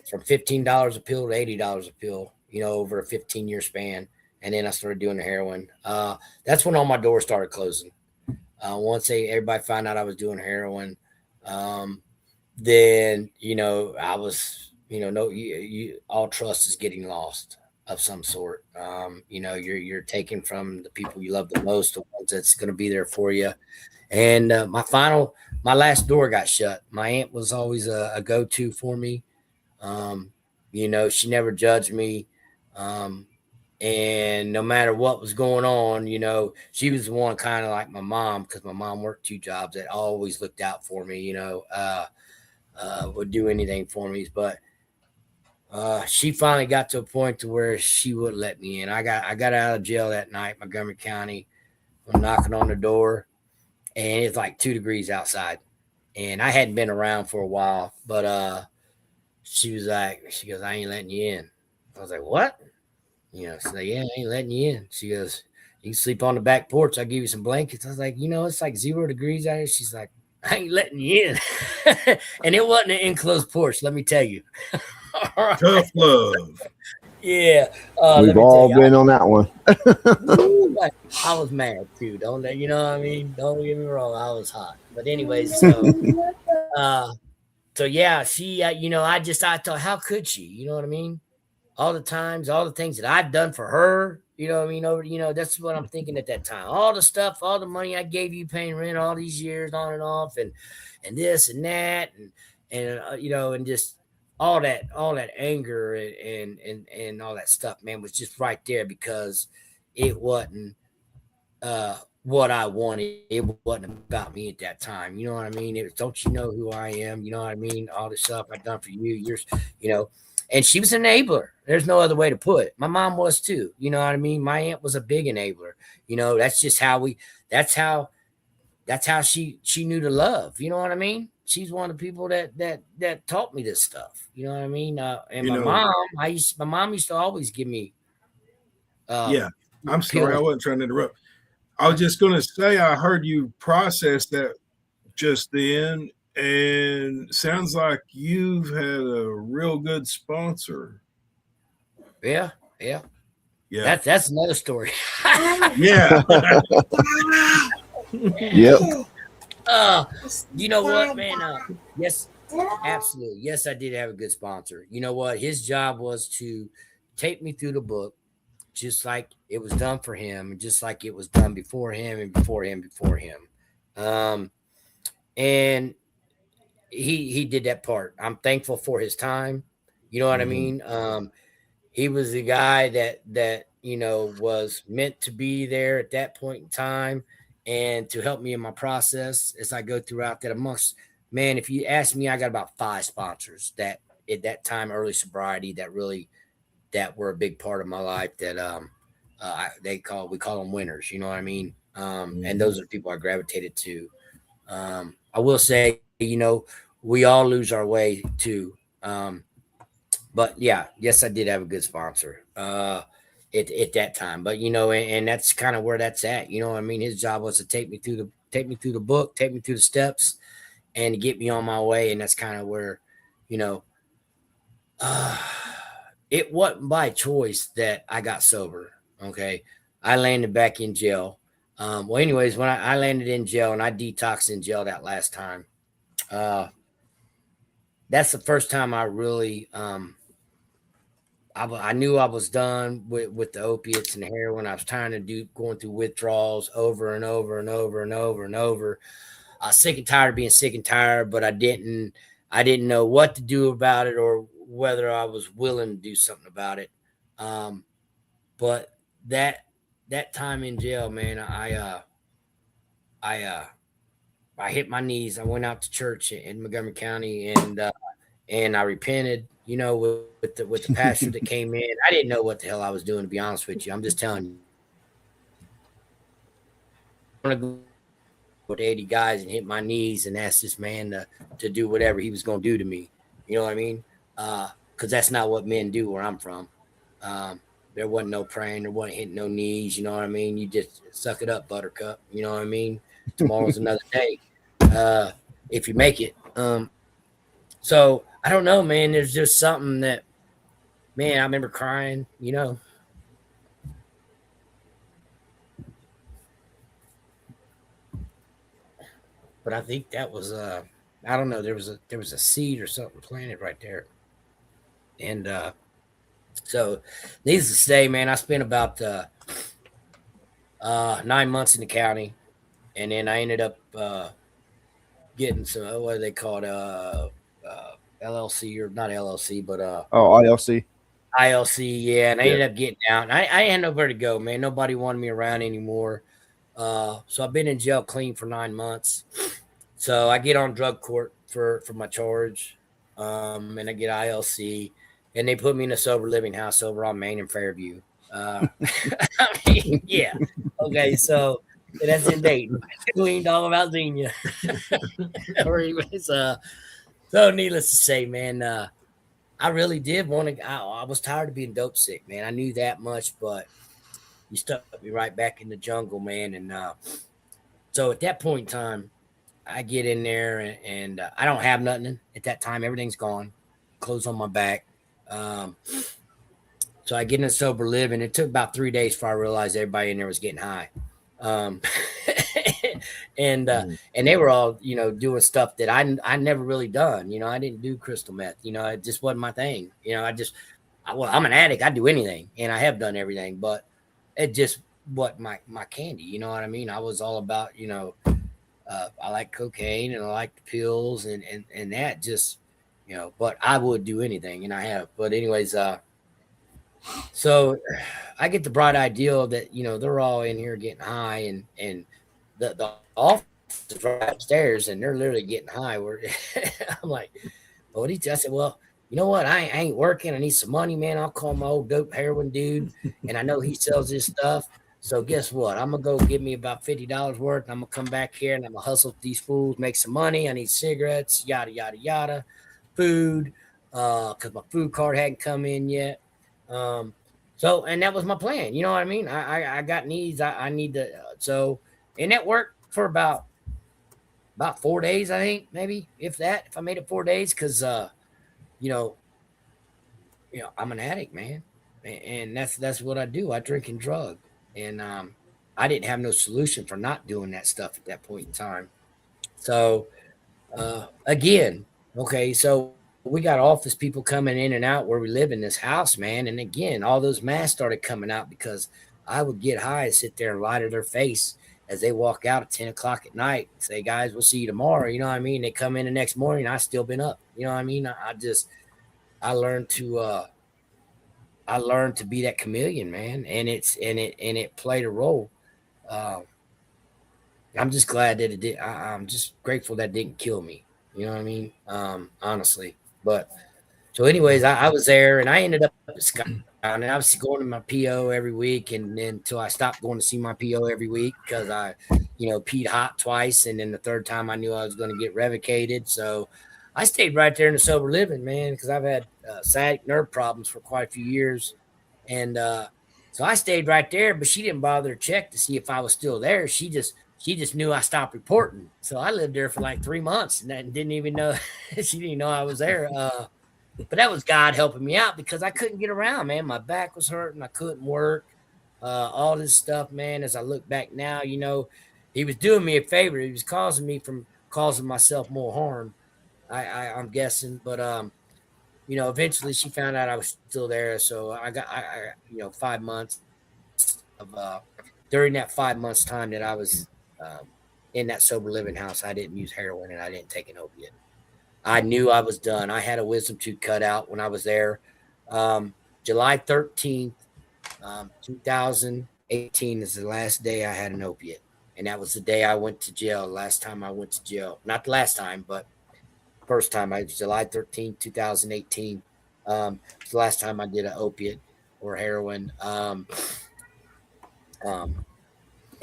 from $15 a pill to $80 a pill, over a 15-year span. And then I started doing the heroin. That's when all my doors started closing. Once everybody found out I was doing heroin, then, I was, all trust is getting lost of some sort. You're taken from the people you love the most, the ones that's going to be there for you. And my last door got shut. My aunt was always a go-to for me. She never judged me. And no matter what was going on, she was the one kind of like my mom, because my mom worked 2 jobs, that always looked out for me, would do anything for me. But she finally got to a point to where she wouldn't let me in. I got out of jail that night, Montgomery County. I'm knocking on the door, and it's like 2 degrees outside. And I hadn't been around for a while, but she goes, I ain't letting you in. I was like, what? So yeah, I ain't letting you in. She goes, you can sleep on the back porch. I'll give you some blankets. I was like, it's like 0 degrees out here. She's like, I ain't letting you in. And it wasn't an enclosed porch, let me tell you. Right. Tough love. Yeah. We've all been on that one. I was mad too. Don't you know what I mean? Don't get me wrong. I was hot. But anyways, so yeah, she, I thought, how could she? You know what I mean? all the times, all the things that I've done for her. You know what I mean? That's what I'm thinking at that time. All the stuff, all the money I gave you paying rent all these years on and off, and this and that, and just all that anger and all that stuff, man, was just right there because it wasn't what I wanted. It wasn't about me at that time. You know what I mean? It was, don't you know who I am? You know what I mean? All the stuff I've done for you, years, and she was an enabler. There's no other way to put it. My mom was too. You know what I mean? My aunt was a big enabler. That's just how that's how she knew to love. You know what I mean? She's one of the people that taught me this stuff. You know what I mean? And my mom used to always give me. Yeah, I'm sorry, I wasn't trying to interrupt. I was just going to say, I heard you process that just then, and sounds like you've had a real good sponsor. Yeah. That's another story. Yeah. Yep. You know what, man? Yes, absolutely. Yes, I did have a good sponsor. You know what? His job was to take me through the book, just like it was done for him, and just like it was done before him and before him, before him. And he did that part. I'm thankful for his time. You know what I mean? He was the guy that was meant to be there at that point in time and to help me in my process as I go throughout that. Amongst, man, if you ask me, I got about 5 sponsors that at that time, early sobriety, that were a big part of my life, that we call them winners. You know what I mean? And those are the people I gravitated to. I will say, we all lose our way too. But yeah, yes, I did have a good sponsor at that time. But and that's kind of where that's at. You know what I mean? His job was to take me through the book, take me through the steps, and to get me on my way. And that's kind of where, it wasn't by choice that I got sober. Okay, I landed back in jail. Well, anyways, when I landed in jail and I detoxed in jail that last time, that's the first time I really, I knew I was done with the opiates and the heroin. I was trying to going through withdrawals over and over and over and over and over. I was sick and tired of being sick and tired, but I didn't know what to do about it or whether I was willing to do something about it. But that time in jail, man, I hit my knees. I went out to church in Montgomery County and I repented, with the pastor that came in. I didn't know what the hell I was doing, to be honest with you. I'm just telling you. I'm going to go with 80 guys and hit my knees and ask this man to do whatever he was going to do to me. You know what I mean? Because that's not what men do where I'm from. There wasn't no praying. There wasn't hitting no knees. You know what I mean? You just suck it up, buttercup. You know what I mean? Tomorrow's another day. If you make it. So I don't know, man. There's just something that, man, I remember crying, But I think that was I don't know, there was a seed or something planted right there. And so needless to say, man, I spent about 9 months in the county, and then I ended up getting some, what do they call it, LLC, or not LLC, but ILC. ILC, yeah. And I ended up getting out. And I had nowhere to go, man. Nobody wanted me around anymore. So I've been in jail clean for 9 months. So I get on drug court for my charge, and I get ILC, and they put me in a sober living house over on Main and Fairview. I mean, yeah. Okay, so that's in Dayton. We ain't talking about Xenia. So needless to say, man, I really did want to. I was tired of being dope sick, man. I knew that much, but you stuck me right back in the jungle, man. And so at that point in time, I get in there and I don't have nothing at that time. Everything's gone, clothes on my back. So I get in a sober living. It took about 3 days before I realized everybody in there was getting high. And they were all, doing stuff that I never really done. I didn't do crystal meth. It just wasn't my thing. I I'm an addict. I do anything, and I have done everything, but it just what my candy. You know what I mean? I was all about, I like cocaine and I like the pills and that just, but I would do anything, and I have. But anyways, so I get the bright idea that they're all in here getting high, and the office is right upstairs, and they're literally getting high. Where I'm like, well, I said, well, you know what? I ain't working. I need some money, man. I'll call my old dope heroin dude, and I know he sells this stuff. So guess what? I'm gonna go give me about $50 worth, and I'm gonna come back here and I'm gonna hustle with these fools, make some money. I need cigarettes, yada yada yada, food, because my food card hadn't come in yet. Um, so and that was my plan. You know what I mean? I got needs. I need to. And that worked for about 4 days, I think, maybe if that. If I made it 4 days, because you know, I'm an addict, man, and that's what I do. I drink and drug, and I didn't have no solution for not doing that stuff at that point in time. So again, okay, so we got office people coming in and out where we live in this house, man, and again, all those masks started coming out because I would get high and sit there and lie to their face as they walk out at 10 o'clock at night and say, guys, we'll see you tomorrow. You know what I mean? They come in the next morning, I still been up. You know what I mean? I learned to be that chameleon, man, and it played a role. Uh, I'm just glad that it did. I'm just grateful that didn't kill me. You know what I mean? Honestly, but so anyways, I was there and I ended up at Sky, and I was going to my PO every week, and then until I stopped going to see my PO every week because I, peed hot twice, and then the third time I knew I was going to get revocated. So I stayed right there in the sober living, man, because I've had sciatic nerve problems for quite a few years, and so I stayed right there. But she didn't bother to check to see if I was still there. She just knew I stopped reporting. So I lived there for like 3 months and didn't even know she didn't know I was there. But that was God helping me out because I couldn't get around, man. My back was hurting. I couldn't work. All this stuff, man. As I look back now, he was doing me a favor. He was causing me from causing myself more harm. I'm guessing, but eventually she found out I was still there. So I 5 months of during that 5 months time that I was in that sober living house, I didn't use heroin and I didn't take an opiate. I knew I was done. I had a wisdom tooth cut out when I was there. July 13th, 2018 is the last day I had an opiate. And that was the day I went to jail. Last time I went to jail. Not the last time, but first time. July 13th, 2018. It's the last time I did an opiate or heroin.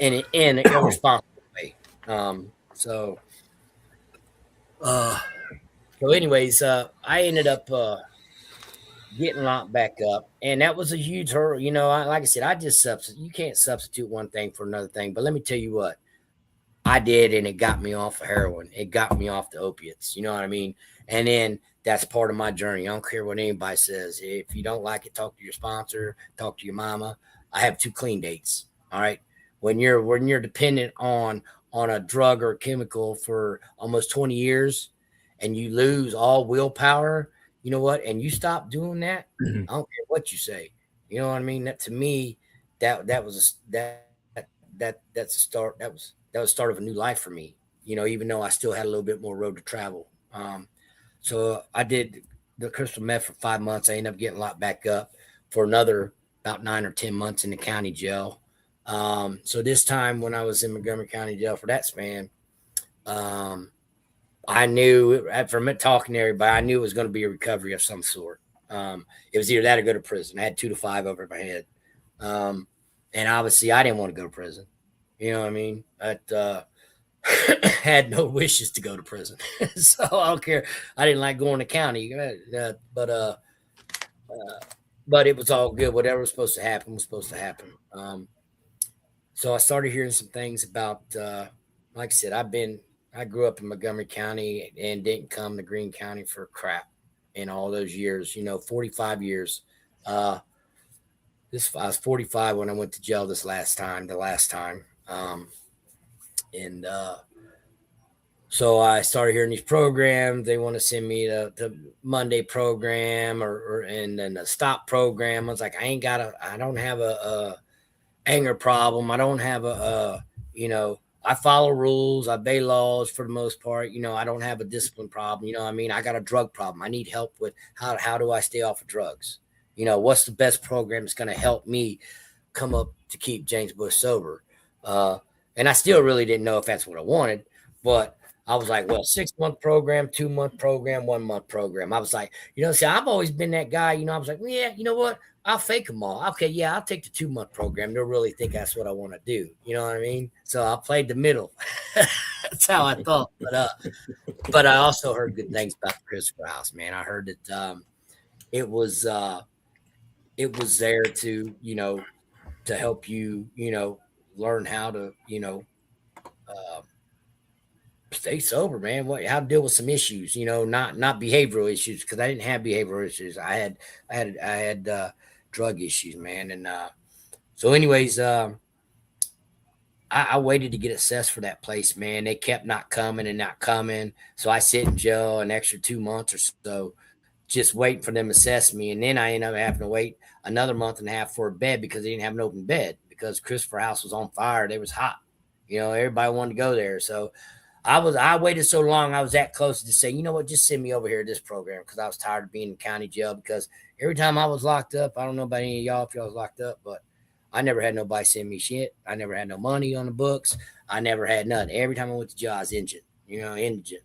In an irresponsible way. So anyways, I ended up getting locked back up, and that was a huge hurdle. Like I said, I just substitute. You can't substitute one thing for another thing. But let me tell you what I did, and it got me off of heroin. It got me off the opiates. You know what I mean? And then that's part of my journey. I don't care what anybody says. If you don't like it, talk to your sponsor, talk to your mama. I have 2 clean dates. All right. When you're dependent on a drug or chemical for almost 20 years and you lose all willpower, you know what? And you stop doing that. I don't care what you say. You know what I mean? That to me, that was that's a start. That was the start of a new life for me. Even though I still had a little bit more road to travel. So I did the crystal meth for 5 months. I ended up getting locked back up for another about 9 or 10 months in the county jail. So this time when I was in Montgomery County Jail for that span, I knew from talking to everybody, I knew it was going to be a recovery of some sort. It was either that or go to prison. I had 2 to 5 over my head. And obviously I didn't want to go to prison. You know what I mean? I had no wishes to go to prison. So I don't care. I didn't like going to county, but it was all good. Whatever was supposed to happen was supposed to happen. So I started hearing some things about, like I said, I grew up in Montgomery County and didn't come to Greene County for crap in all those years, 45 years. I was 45 when I went to jail the last time. And So I started hearing these programs. They want to send me the Monday program and then the stop program. I was like, I don't have a anger problem. I don't have I follow rules. I obey laws for the most part. I don't have a discipline problem. I got a drug problem. I need help with how do I stay off of drugs? What's the best program that's going to help me come up to keep James Bush sober? And I still really didn't know if that's what I wanted, but I was like, well, 6-month program, 2-month program, 1-month program. I was like, see, I've always been that guy. I was like, well, yeah, you know what? I'll fake them all. Okay, yeah, I'll take the 2-month program. They'll really think that's what I want to do. You know what I mean? So I played the middle. That's how I thought. But I also heard good things about the Christopher House, man. I heard that it was there to to help you learn how to uh, stay sober, man. How to deal with some issues, not behavioral issues, because I didn't have behavioral issues. I had drug issues, man. And so, anyways, I waited to get assessed for that place, man. They kept not coming and not coming, so I sit in jail an extra 2 months or so, just waiting for them to assess me. And then I ended up having to wait another month and a half for a bed because they didn't have an open bed because Christopher House was on fire. They was hot. Everybody wanted to go there. So I waited so long. I was that close to say, you know what, just send me over here to this program because I was tired of being in county jail. Because every time I was locked up, I don't know about any of y'all if y'all was locked up, but I never had nobody send me shit. I never had no money on the books. I never had nothing. Every time I went to jail, I was injured. Indigent.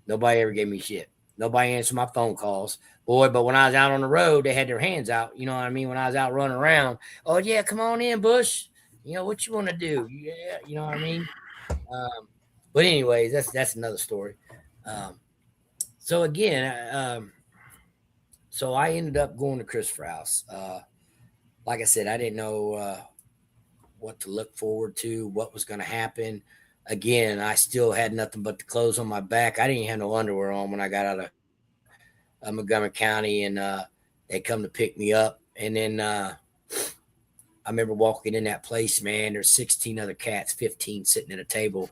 Nobody ever gave me shit. Nobody answered my phone calls. Boy, but when I was out on the road, they had their hands out. You know what I mean? When I was out running around, oh, yeah, come on in, Bush. What you want to do? Yeah, you know what I mean? But anyways, that's another story. So again, so I ended up going to Christopher House. Like I said, I didn't know what to look forward to, what was going to happen. Again, I still had nothing but the clothes on my back. I didn't have no underwear on when I got out of Montgomery County, and they come to pick me up. And then I remember walking in that place, man. There's 16 other cats, 15 sitting at a table.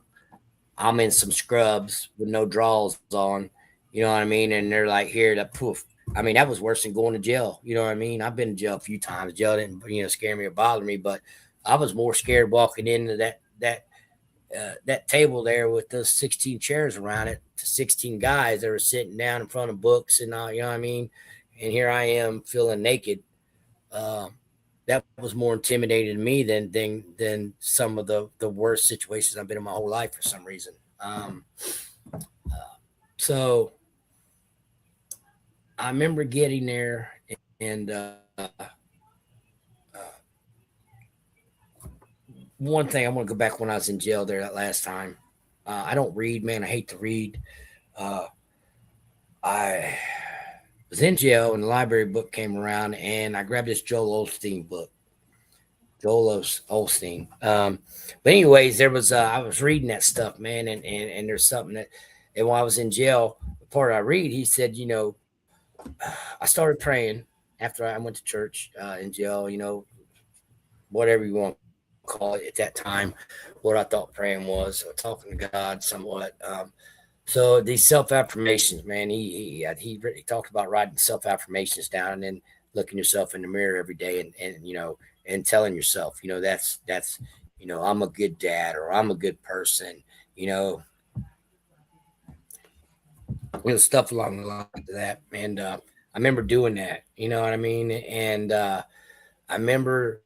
I'm in some scrubs with no drawers on, you know what I mean? And they're like, here, that poof. I mean, that was worse than going to jail. You know what I mean? I've been to jail a few times. Jail didn't, scare me or bother me, but I was more scared walking into that table there with those 16 chairs around it, 16 guys that were sitting down in front of books and all, you know what I mean? And here I am feeling naked. That was more intimidating to me than some of the worst situations I've been in my whole life for some reason. So I remember getting there and one thing I want to go back when I was in jail there that last time. I don't read, man. I hate to read. I was in jail and the library book came around and I grabbed this Joel Osteen book. Joel Osteen. But anyways, there was I was reading that stuff, man, and there's something that, and while I was in jail, the part I read, he said, I started praying after I went to church in jail, whatever you want to call it at that time, what I thought praying was, or talking to God somewhat. So these self-affirmations, man, he talked about writing self-affirmations down and then looking yourself in the mirror every day and telling yourself, that's I'm a good dad or I'm a good person, stuff along the lines of that. And I remember doing that, you know what I mean? And I remember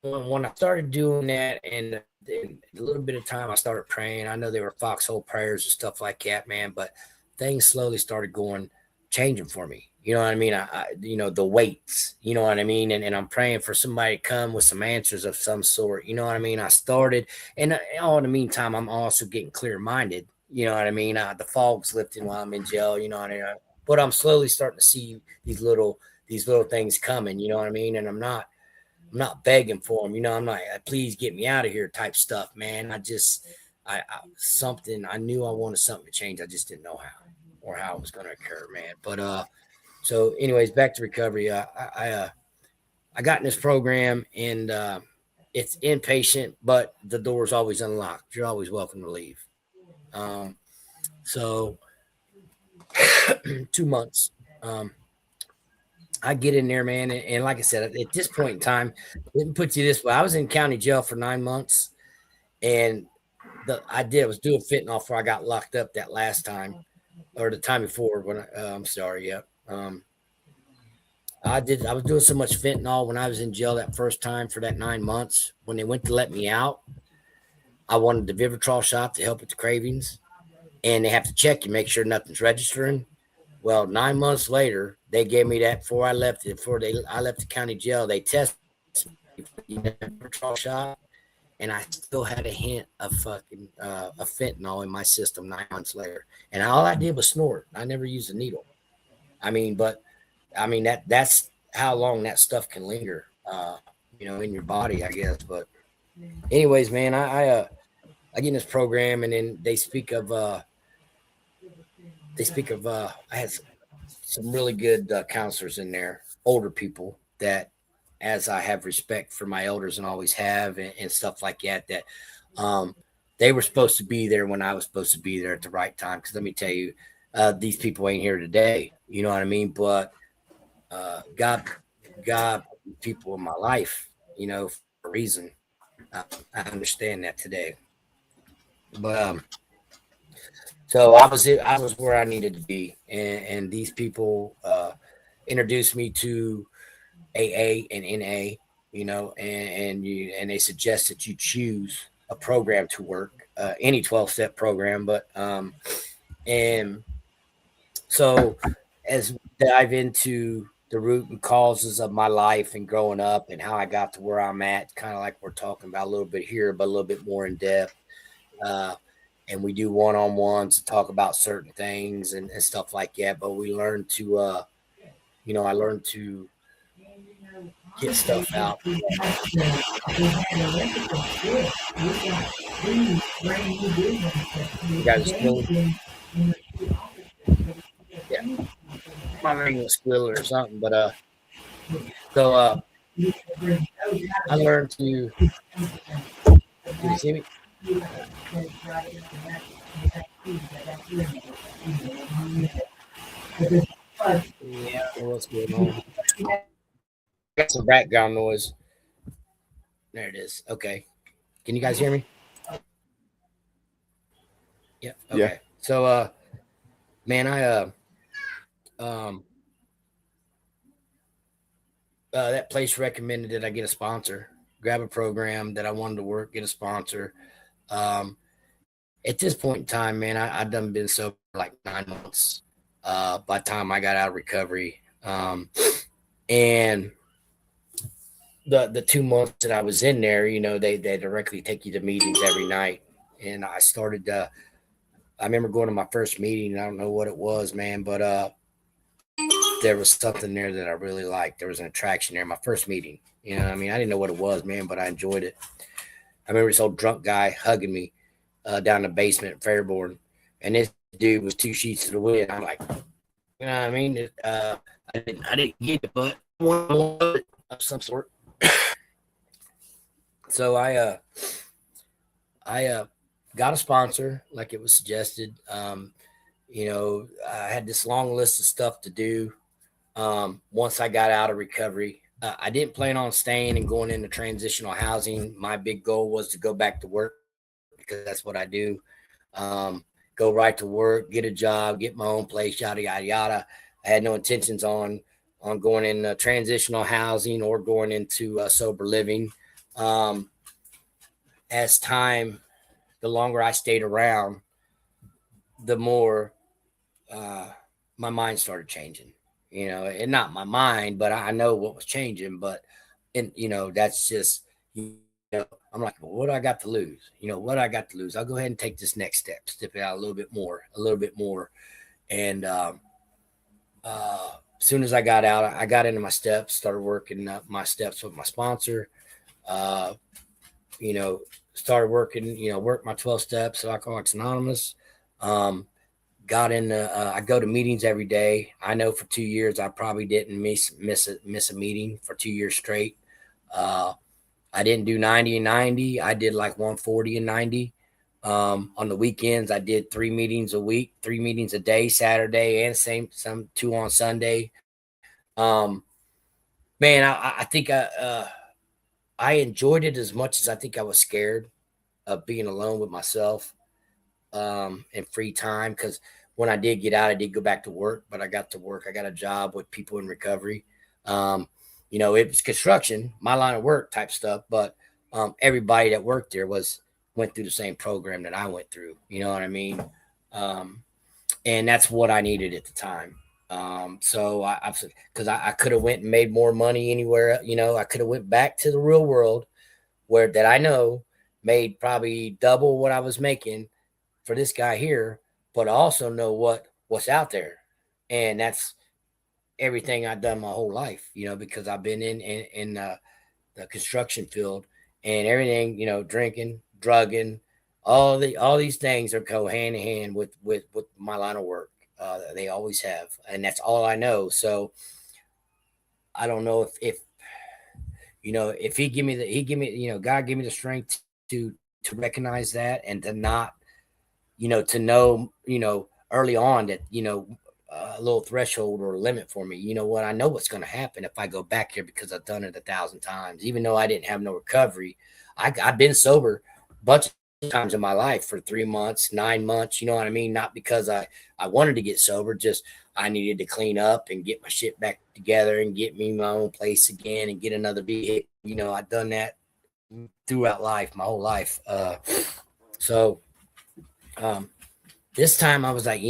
when I started doing that and a little bit of time I started praying. I know they were foxhole prayers and stuff like that, man, but things slowly started changing for me. You know what I mean? The weights, you know what I mean? And I'm praying for somebody to come with some answers of some sort. You know what I mean? I started, and all in the meantime, I'm also getting clear-minded. You know what I mean? The fog's lifting while I'm in jail, you know what I mean? But I'm slowly starting to see these little things coming, you know what I mean? And I'm not begging for them, I'm like, please get me out of here type stuff, man. I knew I wanted something to change. I just didn't know how or how it was going to occur, man. But, so anyways, back to recovery. I got in this program and, it's inpatient, but the door's always unlocked. You're always welcome to leave. So 2 months. I get in there, man, and like I said, at this point in time, didn't put you this way. I was in county jail for 9 months, and I was doing fentanyl before I got locked up that last time, or the time before. When I'm sorry, yeah. I was doing so much fentanyl when I was in jail that first time for that 9 months. When they went to let me out, I wanted the Vivitrol shot to help with the cravings, and they have to check you, make sure nothing's registering. Well, 9 months later, they gave me that before I left. I left the county jail, they tested me for the Vivitrol shot, and I still had a hint of fucking of fentanyl in my system 9 months later. And all I did was snort. I never used a needle. That's how long that stuff can linger, in your body, I guess. But anyways, man, I get in this program, and then they speak of I had some really good counselors in there, older people that, as I have respect for my elders and always have, and stuff like that, they were supposed to be there when I was supposed to be there at the right time. Because let me tell you, these people ain't here today. You know what I mean? But God, people in my life, for a reason. I understand that today. But so I was where I needed to be, and these people introduced me to AA and NA, and they suggest that you choose a program to work, any 12-step program. But and so as we dive into the root and causes of my life and growing up and how I got to where I'm at, kind of like we're talking about a little bit here, but a little bit more in depth. And we do one-on-ones to talk about certain things and stuff like that. But we learn to, I learned to get stuff out. You guys still, yeah, my ring was squealing or something, but so I learned to. Did you see me? Yeah, what's going on? Got some background noise. There it is. Okay. Can you guys hear me? Yeah. Okay. Yeah. So man, I that place recommended that I get a sponsor, grab a program that I wanted to work, get a sponsor. At this point in time, man, I've done been sober for like 9 months. By the time I got out of recovery, and the 2 months that I was in there, they directly take you to meetings every night, and I started. I remember going to my first meeting, and I don't know what it was, man, but there was something there that I really liked. There was an attraction there. My first meeting, I didn't know what it was, man, but I enjoyed it. I remember this old drunk guy hugging me down the basement at Fairborn, and this dude was 2 sheets to the wind. I'm like, you know what I mean? I didn't get it, but one of some sort. So I got a sponsor, like it was suggested. I had this long list of stuff to do. Once I got out of recovery, I didn't plan on staying and going into transitional housing. My big goal was to go back to work because that's what I do. Go right to work, get a job, get my own place, yada, yada, yada. I had no intentions on going in transitional housing or going into sober living. As time, the longer I stayed around, the more my mind started changing, and not my mind, but I know what was changing. But, that's just, I'm like, well, what do I got to lose? What I got to lose? I'll go ahead and take this next step it out a little bit more. And as soon as I got out, I got into my steps, started working my steps with my sponsor, started working, worked my 12 steps, Alcoholics Anonymous. Got in, I go to meetings every day. I know for 2 years, I probably didn't miss a meeting for 2 years straight. I didn't do 90 and 90. I did like 140 and 90. On the weekends, I did 3 meetings a week, 3 meetings a day, Saturday and some 2 on Sunday. Um, man, I think I enjoyed it as much as I think I was scared of being alone with myself and free time. Because when I did get out, I did go back to work, but I got to work. I got a job with people in recovery. Um, it was construction, my line of work type stuff, but everybody that worked there went through the same program that I went through. You know what I mean? Um, and that's what I needed at the time. So because I could have went and made more money anywhere. I could have went back to the real world where that I know made probably double what I was making for this guy here, but I also know what's out there, and that's everything I've done my whole life. Because I've been in the construction field and everything. Drinking, drugging, all these things are go hand in hand with my line of work. They always have, and that's all I know. So I don't know if God give me the strength to recognize that and to not, to know, early on that, a little threshold or limit for me. You know what? I know what's going to happen if I go back here because I've done it 1,000 times. Even though I didn't have no recovery, I've been sober a bunch of times in my life for 3 months, 9 months. You know what I mean? Not because I wanted to get sober, just I needed to clean up and get my shit back together and get me my own place again and get another vehicle. I've done that throughout life, my whole life. So this time I was like,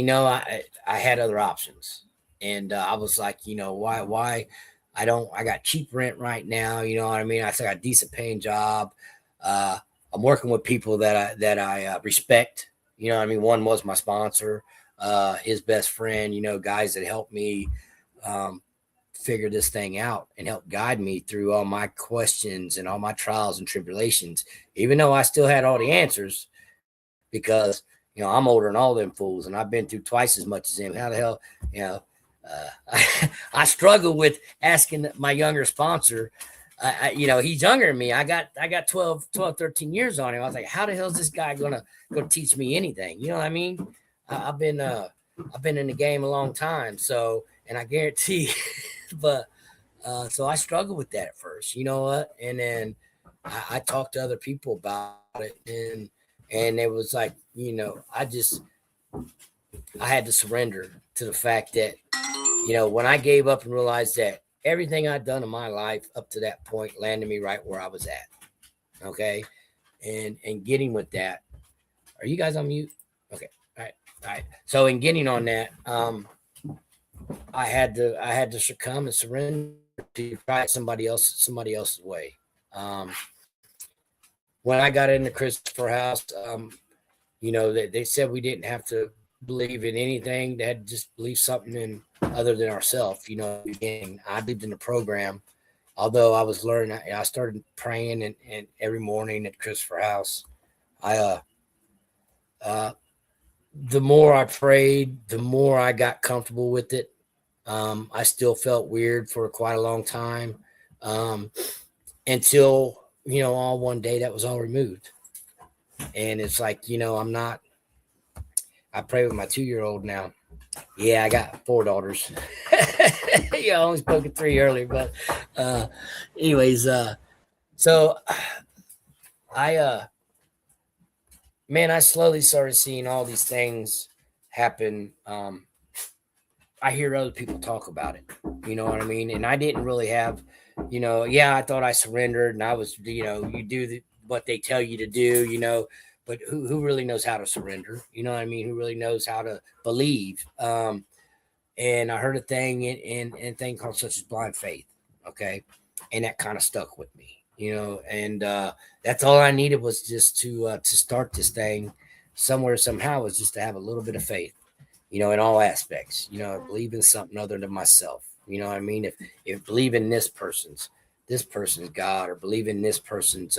I had other options, and I was like, why I got cheap rent right now. You know what I mean? I got a decent paying job. I'm working with people that I respect. You know what I mean? One was my sponsor, his best friend, guys that helped me figure this thing out and help guide me through all my questions and all my trials and tribulations, even though I still had all the answers because, I'm older than all them fools and I've been through twice as much as them. How the hell, I struggle with asking my younger sponsor. He's younger than me. I got 12, 13 years on him. I was like, how the hell is this guy gonna teach me anything? You know what I mean? I've been in the game a long time. So, and I guarantee, but so I struggled with that at first, you know what? And then I talked to other people about it, and it was like, I had to surrender to the fact that, when I gave up and realized that everything I'd done in my life up to that point landed me right where I was at. Okay. And getting with that, are you guys on mute? Okay. All right. So in getting on that, I had to succumb and surrender to try somebody else's way. When I got into Christopher House, they said we didn't have to believe in anything. They had to just believe something in other than ourselves. Again, I believed in the program. Although I was learning, I started praying and every morning at Christopher House. The more I prayed, the more I got comfortable with it. I still felt weird for quite a long time until, all one day that was all removed. And it's like, I pray with my 2-year-old now. Yeah, I got 4 daughters. I only spoke at 3 earlier, but anyways, so I slowly started seeing all these things happen. I hear other people talk about it, you know what I mean? And I didn't really have, I thought I surrendered and I was, you do what they tell you to do, but who really knows how to surrender? You know what I mean? Who really knows how to believe? And I heard a thing in a thing called such as blind faith. Okay. And that kind of stuck with me, and that's all I needed was just to start this thing somewhere, somehow, was just to have a little bit of faith, in all aspects, believe in something other than myself. You know what I mean? If believe in this person's God, or believe in this person's,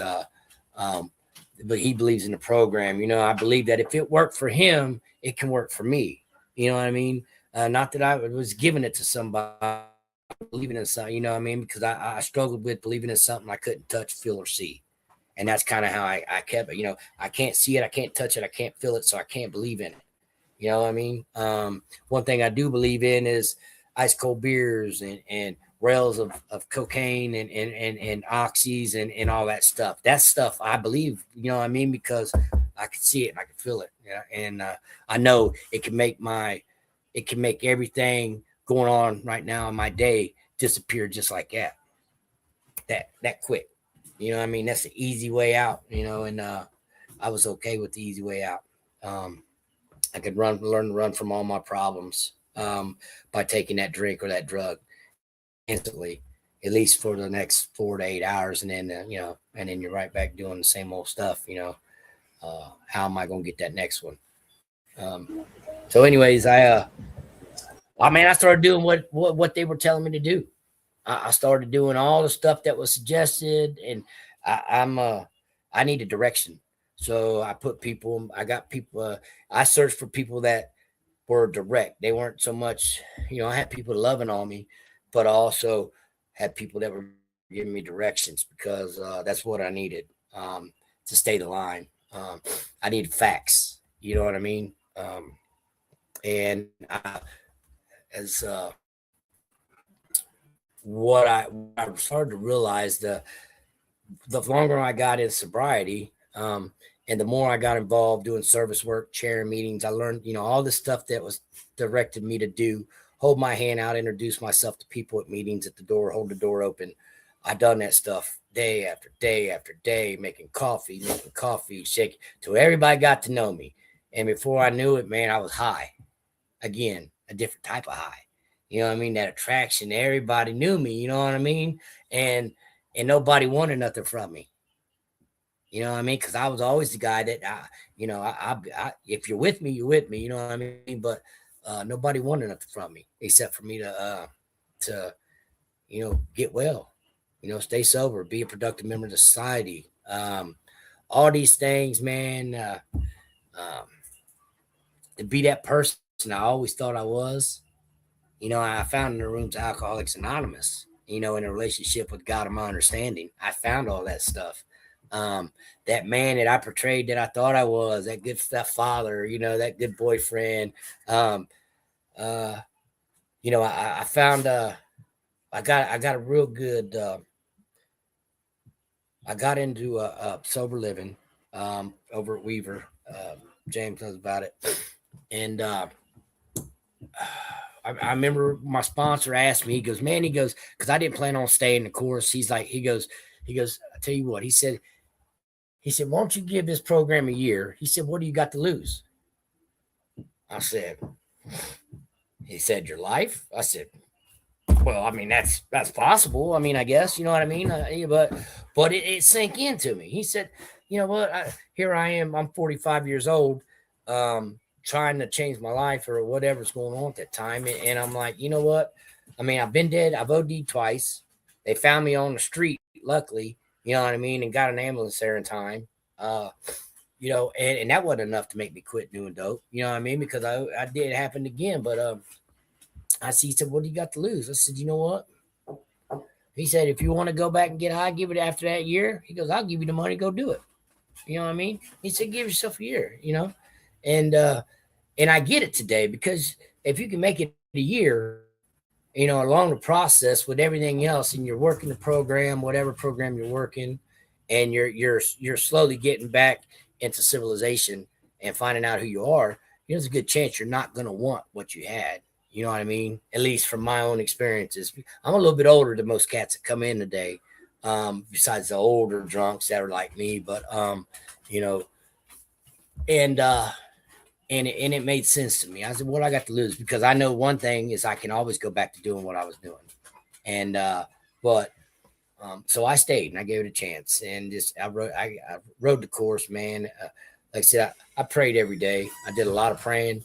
but he believes in the program. I believe that if it worked for him, it can work for me. You know what I mean? Not that I was giving it to somebody, believing in something, you know what I mean? Because I struggled with believing in something I couldn't touch, feel, or see. And that's kind of how I kept it. You know, I can't see it, I can't touch it, I can't feel it, so I can't believe in it. You know what I mean? One thing I do believe in is ice cold beers and rails of cocaine and oxys and all that stuff. That stuff I believe, you know what I mean? Because I can see it and I can feel it. Yeah. And I know it can make everything going on right now in my day disappear just like that. That quick. You know what I mean? That's the easy way out, you know, and I was okay with the easy way out. I could learn to run from all my problems by taking that drink or that drug instantly, at least for the next 4 to 8 hours, and then you know, and then you're right back doing the same old stuff. You know, how am I gonna get that next one? So, anyways, I started doing what they were telling me to do. I started doing all the stuff that was suggested, and I needed direction. So I got people. I searched for people that were direct. They weren't so much, you know, I had people loving on me, but I also had people that were giving me directions because that's what I needed to stay the line. I needed facts. You know what I mean? And as what I started to realize, the longer I got in sobriety, and the more I got involved doing service work, chairing meetings, I learned, you know, all the stuff that was directed me to do. Hold my hand out, introduce myself to people at meetings at the door, hold the door open. I done that stuff day after day after day, making coffee, shaking, till everybody got to know me. And before I knew it, man, I was high. Again, a different type of high. You know what I mean? That attraction, everybody knew me, you know what I mean? And nobody wanted nothing from me. You know what I mean? Because I was always the guy that, if you're with me, you're with me. You know what I mean? But nobody wanted nothing from me except for me to get well, you know, stay sober, be a productive member of the society. All these things, man, to be that person I always thought I was. You know, I found in the rooms Alcoholics Anonymous, you know, in a relationship with God of my understanding. I found all that stuff. That man that I portrayed that I thought I was, that good stepfather, you know, that good boyfriend. You know, I found I got a real good I got into sober living over at Weaver. James knows about it. And I remember my sponsor asked me, he goes, because I didn't plan on staying the course. He's like, he goes, I tell you what, he said, why don't you give this program a year? He said, what do you got to lose? I said, he said, your life? I said, well, I mean, that's possible. I mean, I guess, you know what I mean? But it sank into me. He said, you know what? Here I am. I'm 45 years old, trying to change my life or whatever's going on at that time. And I'm like, you know what? I mean, I've been dead. I've OD'd twice. They found me on the street, luckily, you know what I mean? And got an ambulance there in time. You know, and that wasn't enough to make me quit doing dope. You know what I mean? Because I did happen again. But he said, what do you got to lose? I said, you know what? He said, if you want to go back and get high, give it after that year. He goes, I'll give you the money, go do it. You know what I mean? He said, give yourself a year, you know? And I get it today, because if you can make it a year, you know, along the process with everything else, and you're working the program, whatever program you're working, and you're slowly getting back into civilization and finding out who you are, there's a good chance you're not going to want what you had. You know what I mean? At least from my own experiences. I'm a little bit older than most cats that come in today, besides the older drunks that are like me. But, you know, and it made sense to me. I said, what I got to lose? Because I know one thing is I can always go back to doing what I was doing. And, so I stayed and I gave it a chance, and I rode the course, man. Like I said, I prayed every day. I did a lot of praying.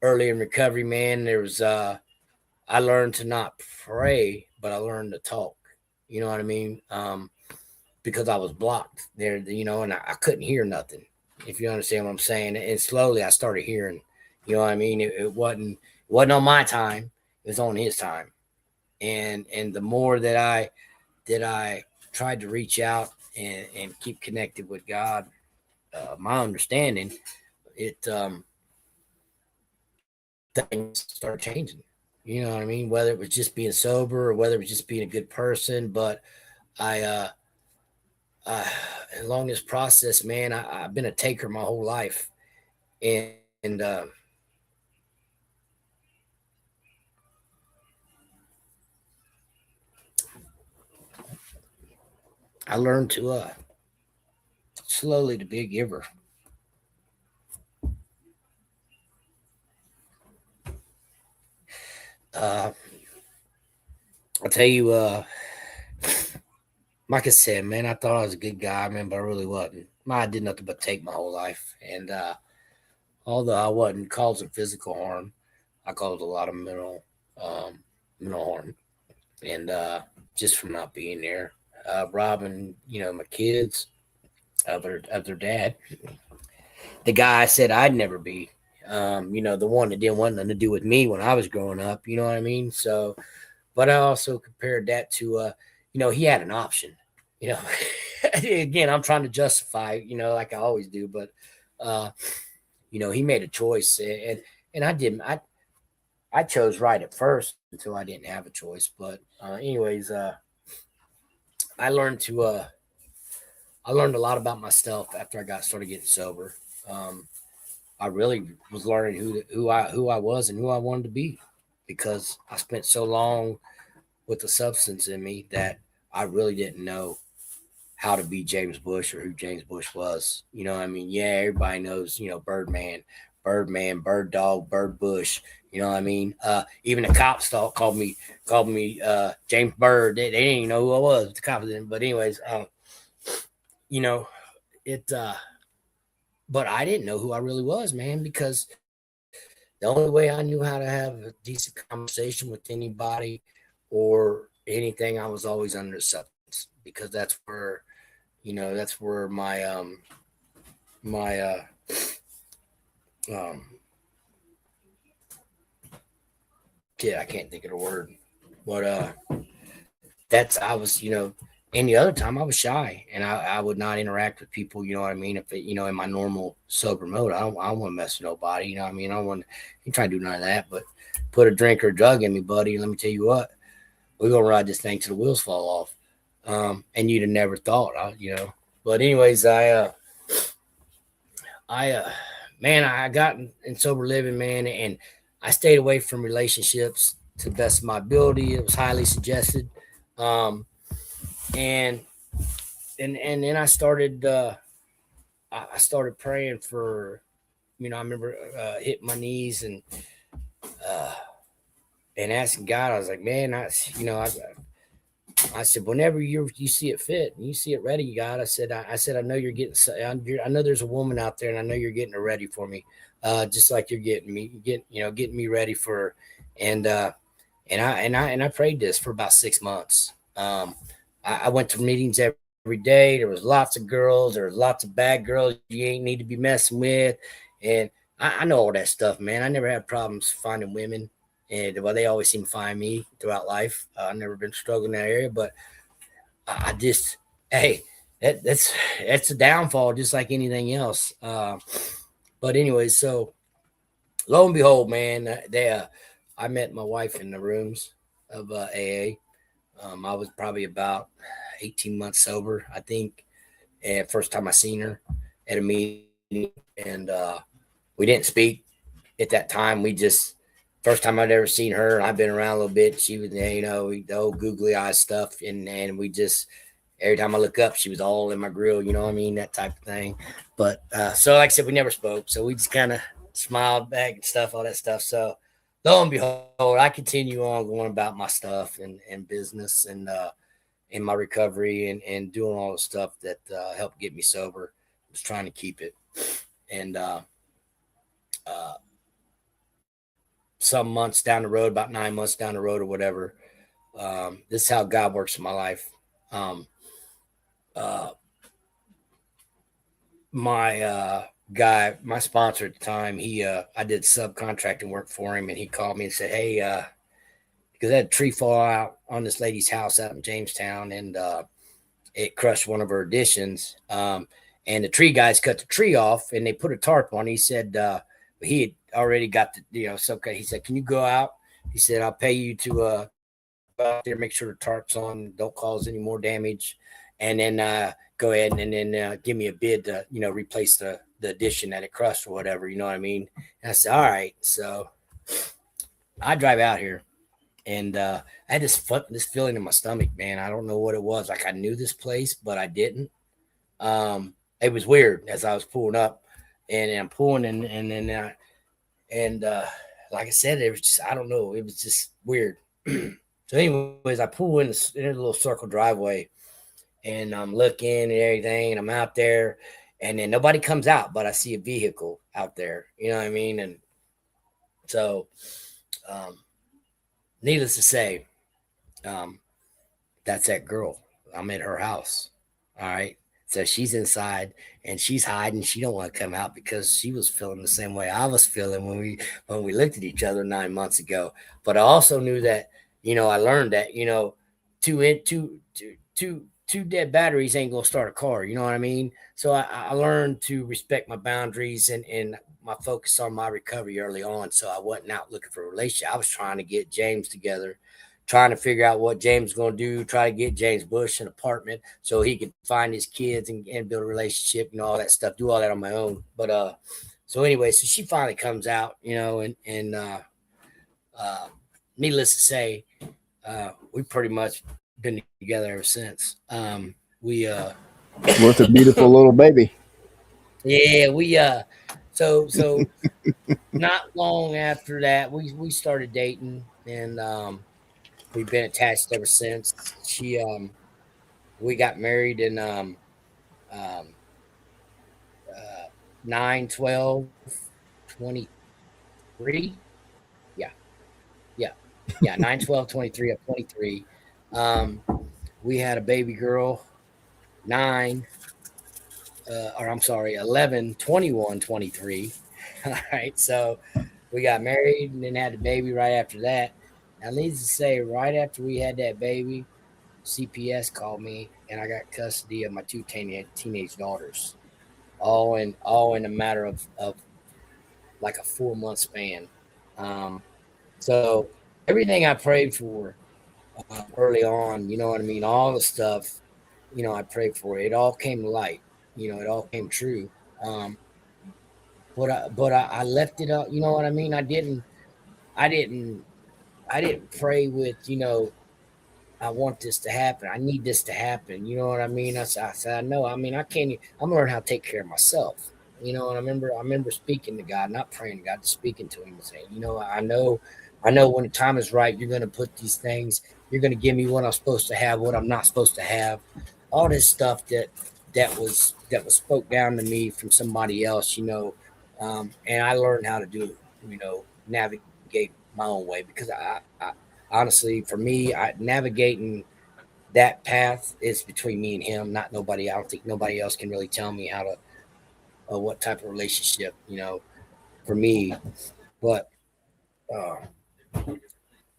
Early in recovery, man, there was, I learned to not pray, but I learned to talk, you know what I mean? Because I was blocked there, you know, and I couldn't hear nothing, if you understand what I'm saying. And slowly I started hearing, you know what I mean? It wasn't on my time. It was on his time. And the more that I tried to reach out and keep connected with God, my understanding, it things start changing. You know what I mean? Whether it was just being sober or whether it was just being a good person, but I along this process, man, I've been a taker my whole life, and I learned to slowly to be a giver. I'll tell you, like I said, man, I thought I was a good guy, man, but I really wasn't. I did nothing but take my whole life, and although I wasn't causing physical harm, I caused a lot of mental harm, and just from not being there, robbing, my kids of their dad, the guy I said I'd never be, the one that didn't want nothing to do with me when I was growing up. You know what I mean? So, but I also compared that to, he had an option. Again, I'm trying to justify, like I always do, but he made a choice, and I didn't. I chose right at first until I didn't have a choice. But anyways, I learned to. I learned a lot about myself after I started getting sober. Um, I really was learning who I was and who I wanted to be, because I spent so long with the substance in me that I really didn't know how to be James Bush or who James Bush was. You know what I mean? Yeah, everybody knows, Birdman, Bird Dog, Bird Bush. You know what I mean? Even the cops called me James Bird. They didn't even know who I was. The cops didn't. But anyways, it. But I didn't know who I really was, man, because the only way I knew how to have a decent conversation with anybody or anything, I was always under substance, because that's where my my I can't think of the word, but that's I was, any other time I was shy, and I would not interact with people. You know what I mean? If it, in my normal sober mode, I don't want to mess with nobody. You know what I mean? I don't want to try to do none of that. But put a drink or a drug in me, buddy, and let me tell you what, we're gonna ride this thing till the wheels fall off. And you'd have never thought, But anyways, man, I got in sober living, man, and I stayed away from relationships to the best of my ability. It was highly suggested. And then I started praying for, I remember hitting my knees and asking God. I was like, man, I said, whenever you see it fit and you see it ready, God, I said, I know you're getting, I know there's a woman out there, and I know you're getting her ready for me, just like you're getting me ready for her. And I prayed this for about 6 months. I went to meetings every day. There was lots of girls. There was lots of bad girls you ain't need to be messing with. And I know all that stuff, man. I never had problems finding women. And they always seem to find me throughout life. I've never been struggling in that area, but I just, hey, that's a downfall, just like anything else. But anyways, so lo and behold, man, I met my wife in the rooms of AA. I was probably about 18 months sober, I think. And first time I seen her at a meeting, and we didn't speak at that time. First time I'd ever seen her. I've been around a little bit. She was, the old googly eye stuff. And we just, every time I look up, she was all in my grill, you know what I mean? That type of thing. But so like I said, we never spoke. So we just kind of smiled back and stuff, all that stuff. So lo and behold, I continue on going about my stuff and business and in my recovery and doing all the stuff that helped get me sober. I was trying to keep it. And some months down the road, about 9 months down the road or whatever, this is how God works in my life. My guy, my sponsor at the time, I did subcontracting work for him, and he called me and said, hey, because I had a tree fall out on this lady's house out in Jamestown, and it crushed one of her additions. And the tree guys cut the tree off and they put a tarp on. He said he had already got so he said, "Can you go out?" He said, "I'll pay you to go out there, make sure the tarp's on, don't cause any more damage, and then go ahead and then give me a bid to replace the addition that it crushed or whatever." You know what I mean? And I said, "All right." So I drive out here. And I had this feeling in my stomach, man. I don't know what it was. Like I knew this place, but I didn't. It was weird as I was pulling up, and I'm pulling, and then like I said, it was just, I don't know. It was just weird. So, anyways, I pull in a little circle driveway, and I'm looking and everything, and I'm out there, and then nobody comes out, but I see a vehicle out there. You know what I mean? And so, needless to say, that's that girl. I'm at her house. All right. So she's inside and she's hiding. She don't want to come out because she was feeling the same way I was feeling when we looked at each other 9 months ago. But I also knew that, I learned that, two dead batteries ain't gonna start a car. You know what I mean? So I learned to respect my boundaries and my focus on my recovery early on. So I wasn't out looking for a relationship. I was trying to get James together, trying to figure out what James is going to do, try to get James Bush an apartment so he could find his kids and build a relationship, all that stuff, do all that on my own. But so anyway, so she finally comes out, and needless to say, we pretty much been together ever since. We Worth a beautiful little baby. Yeah, so not long after that we started dating, and we've been attached ever since. We got married in um, uh, 9 12 23. Yeah, yeah, yeah, 9 12 23 of 23. Um, we had a baby girl, 9, or I'm sorry, 11 21 23. All right, so we got married and then had a baby right after that. Now, needless to say, right after we had that baby, CPS called me and I got custody of my two teenage daughters, all in a matter of like a 4 month span. So everything I prayed for early on, you know what I mean, all the stuff, I prayed for, it all came to light. It all came true. Um, but I left it up. You know what I mean? I didn't I didn't pray with, I want this to happen. I need this to happen. You know what I mean? I said, no, I mean, I can't, I'm learning how to take care of myself. And I remember speaking to God, not praying to God, speaking to him and saying, I know when the time is right, you're going to put these things, you're going to give me what I'm supposed to have, what I'm not supposed to have, all this stuff that was spoke down to me from somebody else, and I learned how to do it, navigate my own way because I honestly, for me, navigating that path is between me and him, not nobody. I don't think nobody else can really tell me how to, what type of relationship, for me. But uh,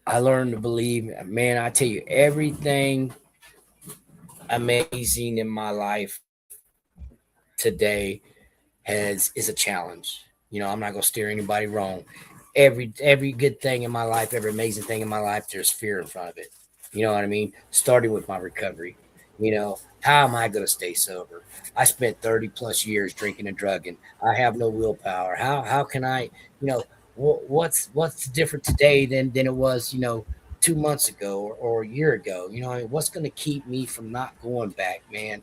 I learned to believe, man. I tell you, everything amazing in my life today is a challenge. I'm not gonna steer anybody wrong. Every good thing in my life, every amazing thing in my life, there's fear in front of it. You know what I mean? Starting with my recovery. How am I going to stay sober? I spent 30 plus years drinking and drugging. I have no willpower. How can I, what's different today than it was, 2 months ago or a year ago? What's going to keep me from not going back, man?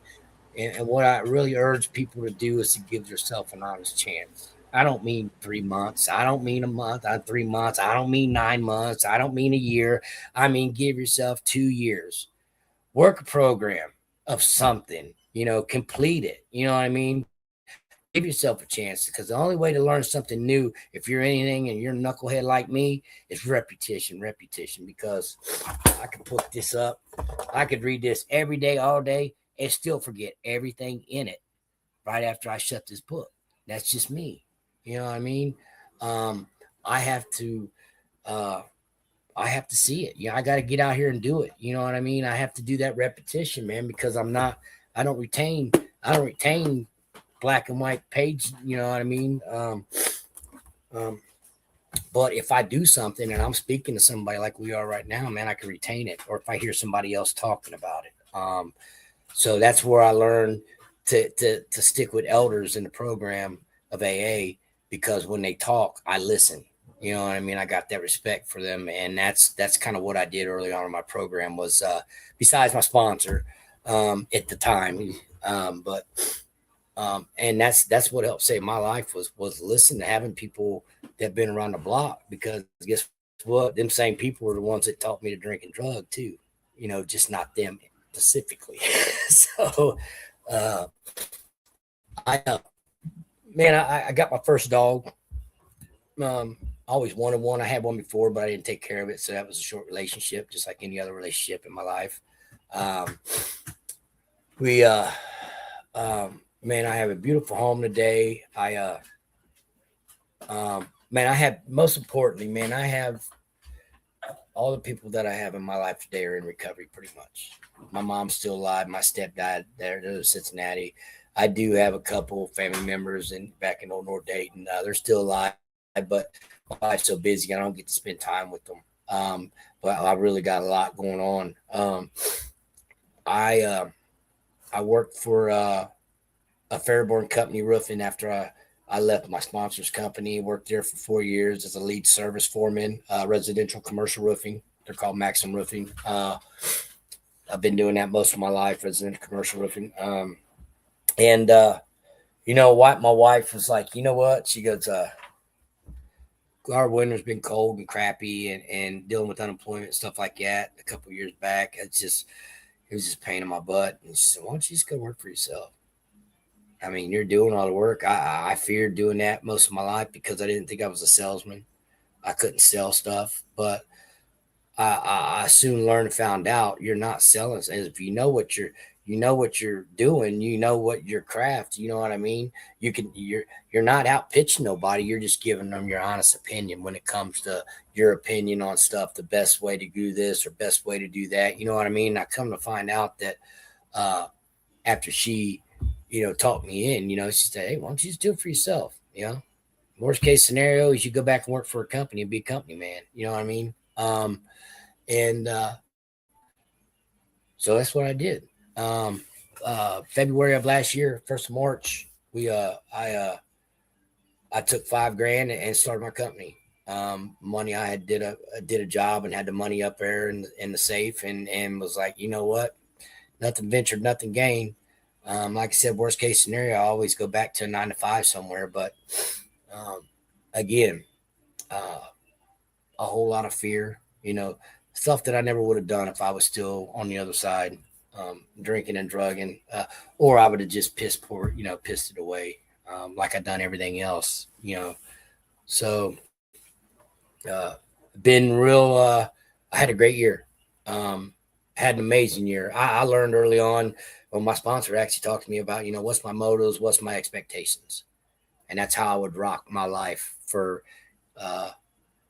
And what I really urge people to do is to give yourself an honest chance. I don't mean 3 months. I don't mean a month. 3 months. I don't mean 9 months. I don't mean a year. I mean, give yourself 2 years. Work a program of something, complete it. You know what I mean? Give yourself a chance because the only way to learn something new, if you're anything and you're a knucklehead like me, is repetition. Because I could put this up. I could read this every day, all day, and still forget everything in it right after I shut this book. That's just me. You know what I mean? I have to I have to see it. I got to get out here and do it. You know what I mean? I have to do that repetition, man, because I don't retain black and white page. You know what I mean? Um, but if I do something and I'm speaking to somebody like we are right now, man, I can retain it. Or if I hear somebody else talking about it. So that's where I learned to stick with elders in the program of AA, because when they talk, I listen. You know what I mean? I got that respect for them, and that's kind of what I did early on in my program. Was besides my sponsor at the time, but and that's what helped save my life was listening to having people that been around the block, because guess what? Them same people were the ones that taught me to drink and drug too. Just not them specifically. So I man, I got my first dog. I always wanted one. I had one before, but I didn't take care of it. So that was a short relationship, just like any other relationship in my life. We man, I have a beautiful home today. Man, I have, most importantly, man, I have all the people that I have in my life today are in recovery pretty much. My mom's still alive. My stepdad, they're in Cincinnati. I do have a couple family members back in Old North Dayton. They're still alive, but my life's so busy, I don't get to spend time with them. But I really got a lot going on. I worked for a Fairborn Company Roofing after I left my sponsor's company. Worked there for 4 years as a lead service foreman, residential commercial roofing. They're called Maxim Roofing. I've been doing that most of my life, residential commercial roofing. And you know what? My wife was like, you know what? She goes, our winter's been cold and crappy, and dealing with unemployment and stuff like that a couple of years back. It was just pain in my butt. And she said, why don't you just go work for yourself? I mean, you're doing all the work. I feared doing that most of my life because I didn't think I was a salesman. I couldn't sell stuff, but I soon learned and found out you're not selling. And if you know what you're doing, you know what your craft, you know what I mean? You're not out pitching nobody. You're just giving them your honest opinion when it comes to your opinion on stuff, the best way to do this or best way to do that. You know what I mean? I come to find out that after she, talked me in, she said, hey, why don't you just do it for yourself? Worst case scenario is you go back and work for a company and be a company man. You know what I mean? And so that's what I did. February of last year, 1st of March, I took $5,000 and started my company. Money, I had did a job and had the money up there in the safe, and was like, you know what? Nothing ventured, nothing gained. Like I said, worst case scenario, I always go back to a 9 to 5 somewhere. But again, a whole lot of fear, stuff that I never would have done if I was still on the other side, drinking and drugging, or I would have just pissed it away, like I'd done everything else, So been real. I had a great year. Had an amazing year. I learned early on when my sponsor actually talked to me about, what's my motives, what's my expectations. And that's how I would rock my life for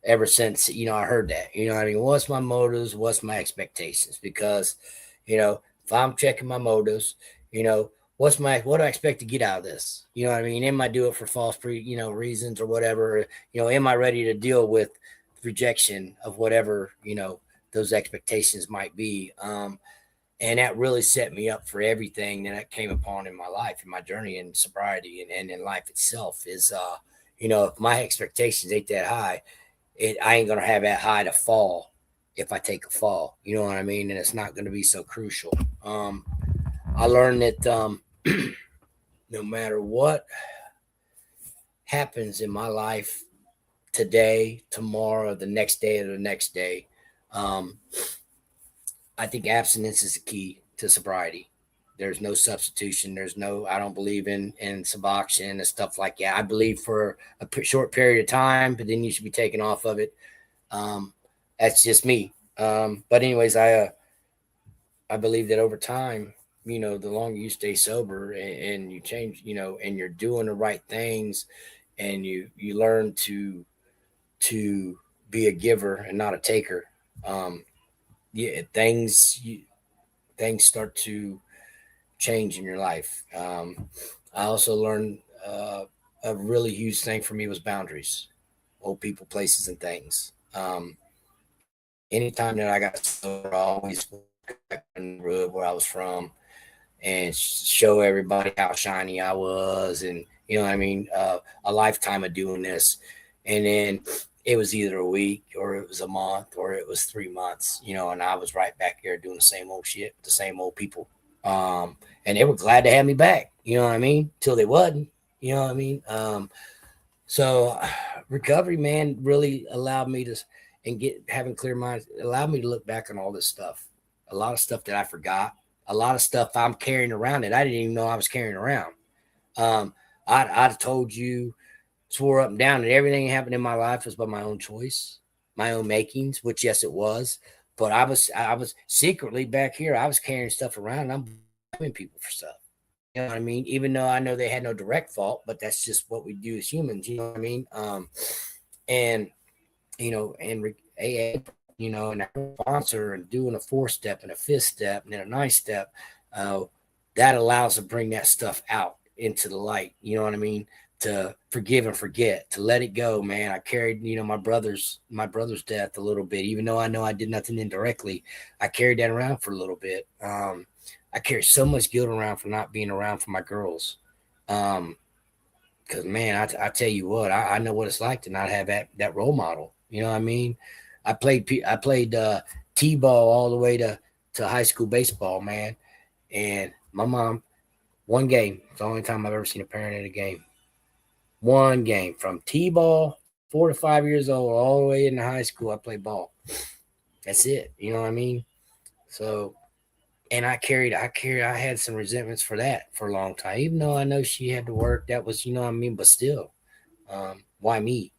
ever since, I heard that. I mean? What's my motives? What's my expectations? Because, if I'm checking my motives, what do I expect to get out of this? You know what I mean? Am I do it for false reasons or whatever? Am I ready to deal with rejection of whatever, those expectations might be? And that really set me up for everything that I came upon in my life, in my journey in sobriety and in life itself is, if my expectations ain't that high, I ain't going to have that high to fall if I take a fall, you know what I mean? And it's not going to be so crucial. I learned that no matter what happens in my life today, tomorrow, the next day, or the next day, I think abstinence is the key to sobriety. There's no substitution. I don't believe in Suboxone and stuff like that. I believe for a short period of time, but then you should be taken off of it. That's just me. But anyways, I believe that over time, the longer you stay sober and you change, and you're doing the right things, and you learn to be a giver and not a taker. Yeah, things start to change in your life. I also learned a really huge thing for me was boundaries, old people, places, and things. Anytime that I got sober, I always back in the neighborhood where I was from and show everybody how shiny I was, and you know what I mean. A lifetime of doing this, and then it was either a week or it was a month or it was 3 months, and I was right back there doing the same old shit, the same old people. Um, and they were glad to have me back. You know what I mean? Till they wasn't. You know what I mean? So recovery, man, really allowed me to and get having clear minds allowed me to look back on all this stuff. A lot of stuff that I forgot, a lot of stuff I'm carrying around that I didn't even know I was carrying around. Um, I'd told you, swore up and down that everything that happened in my life was by my own choice, my own makings, which yes, it was. But I was secretly back here. I was carrying stuff around. And I'm blaming people for stuff. You know what I mean? Even though I know they had no direct fault, but that's just what we do as humans. You know what I mean? And AA, and a sponsor and doing a 4-step and a 5th step and then a 9th step, uh, that allows to bring that stuff out into the light. You know what I mean? To forgive and forget, to let it go, man. I carried, my brother's death a little bit, even though I know I did nothing indirectly. I carried that around for a little bit. I carry so much guilt around for not being around for my girls. Because man, I tell you what, I know what it's like to not have that role model. You know what I mean? I played t-ball all the way to high school baseball, man. And my mom, one game. It's the only time I've ever seen a parent in a game. One game from t-ball, 4 to 5 years old, all the way into high school. I played ball. That's it. You know what I mean? So, and I had some resentments for that for a long time, even though I know she had to work. That was, you know what I mean? But still, why me?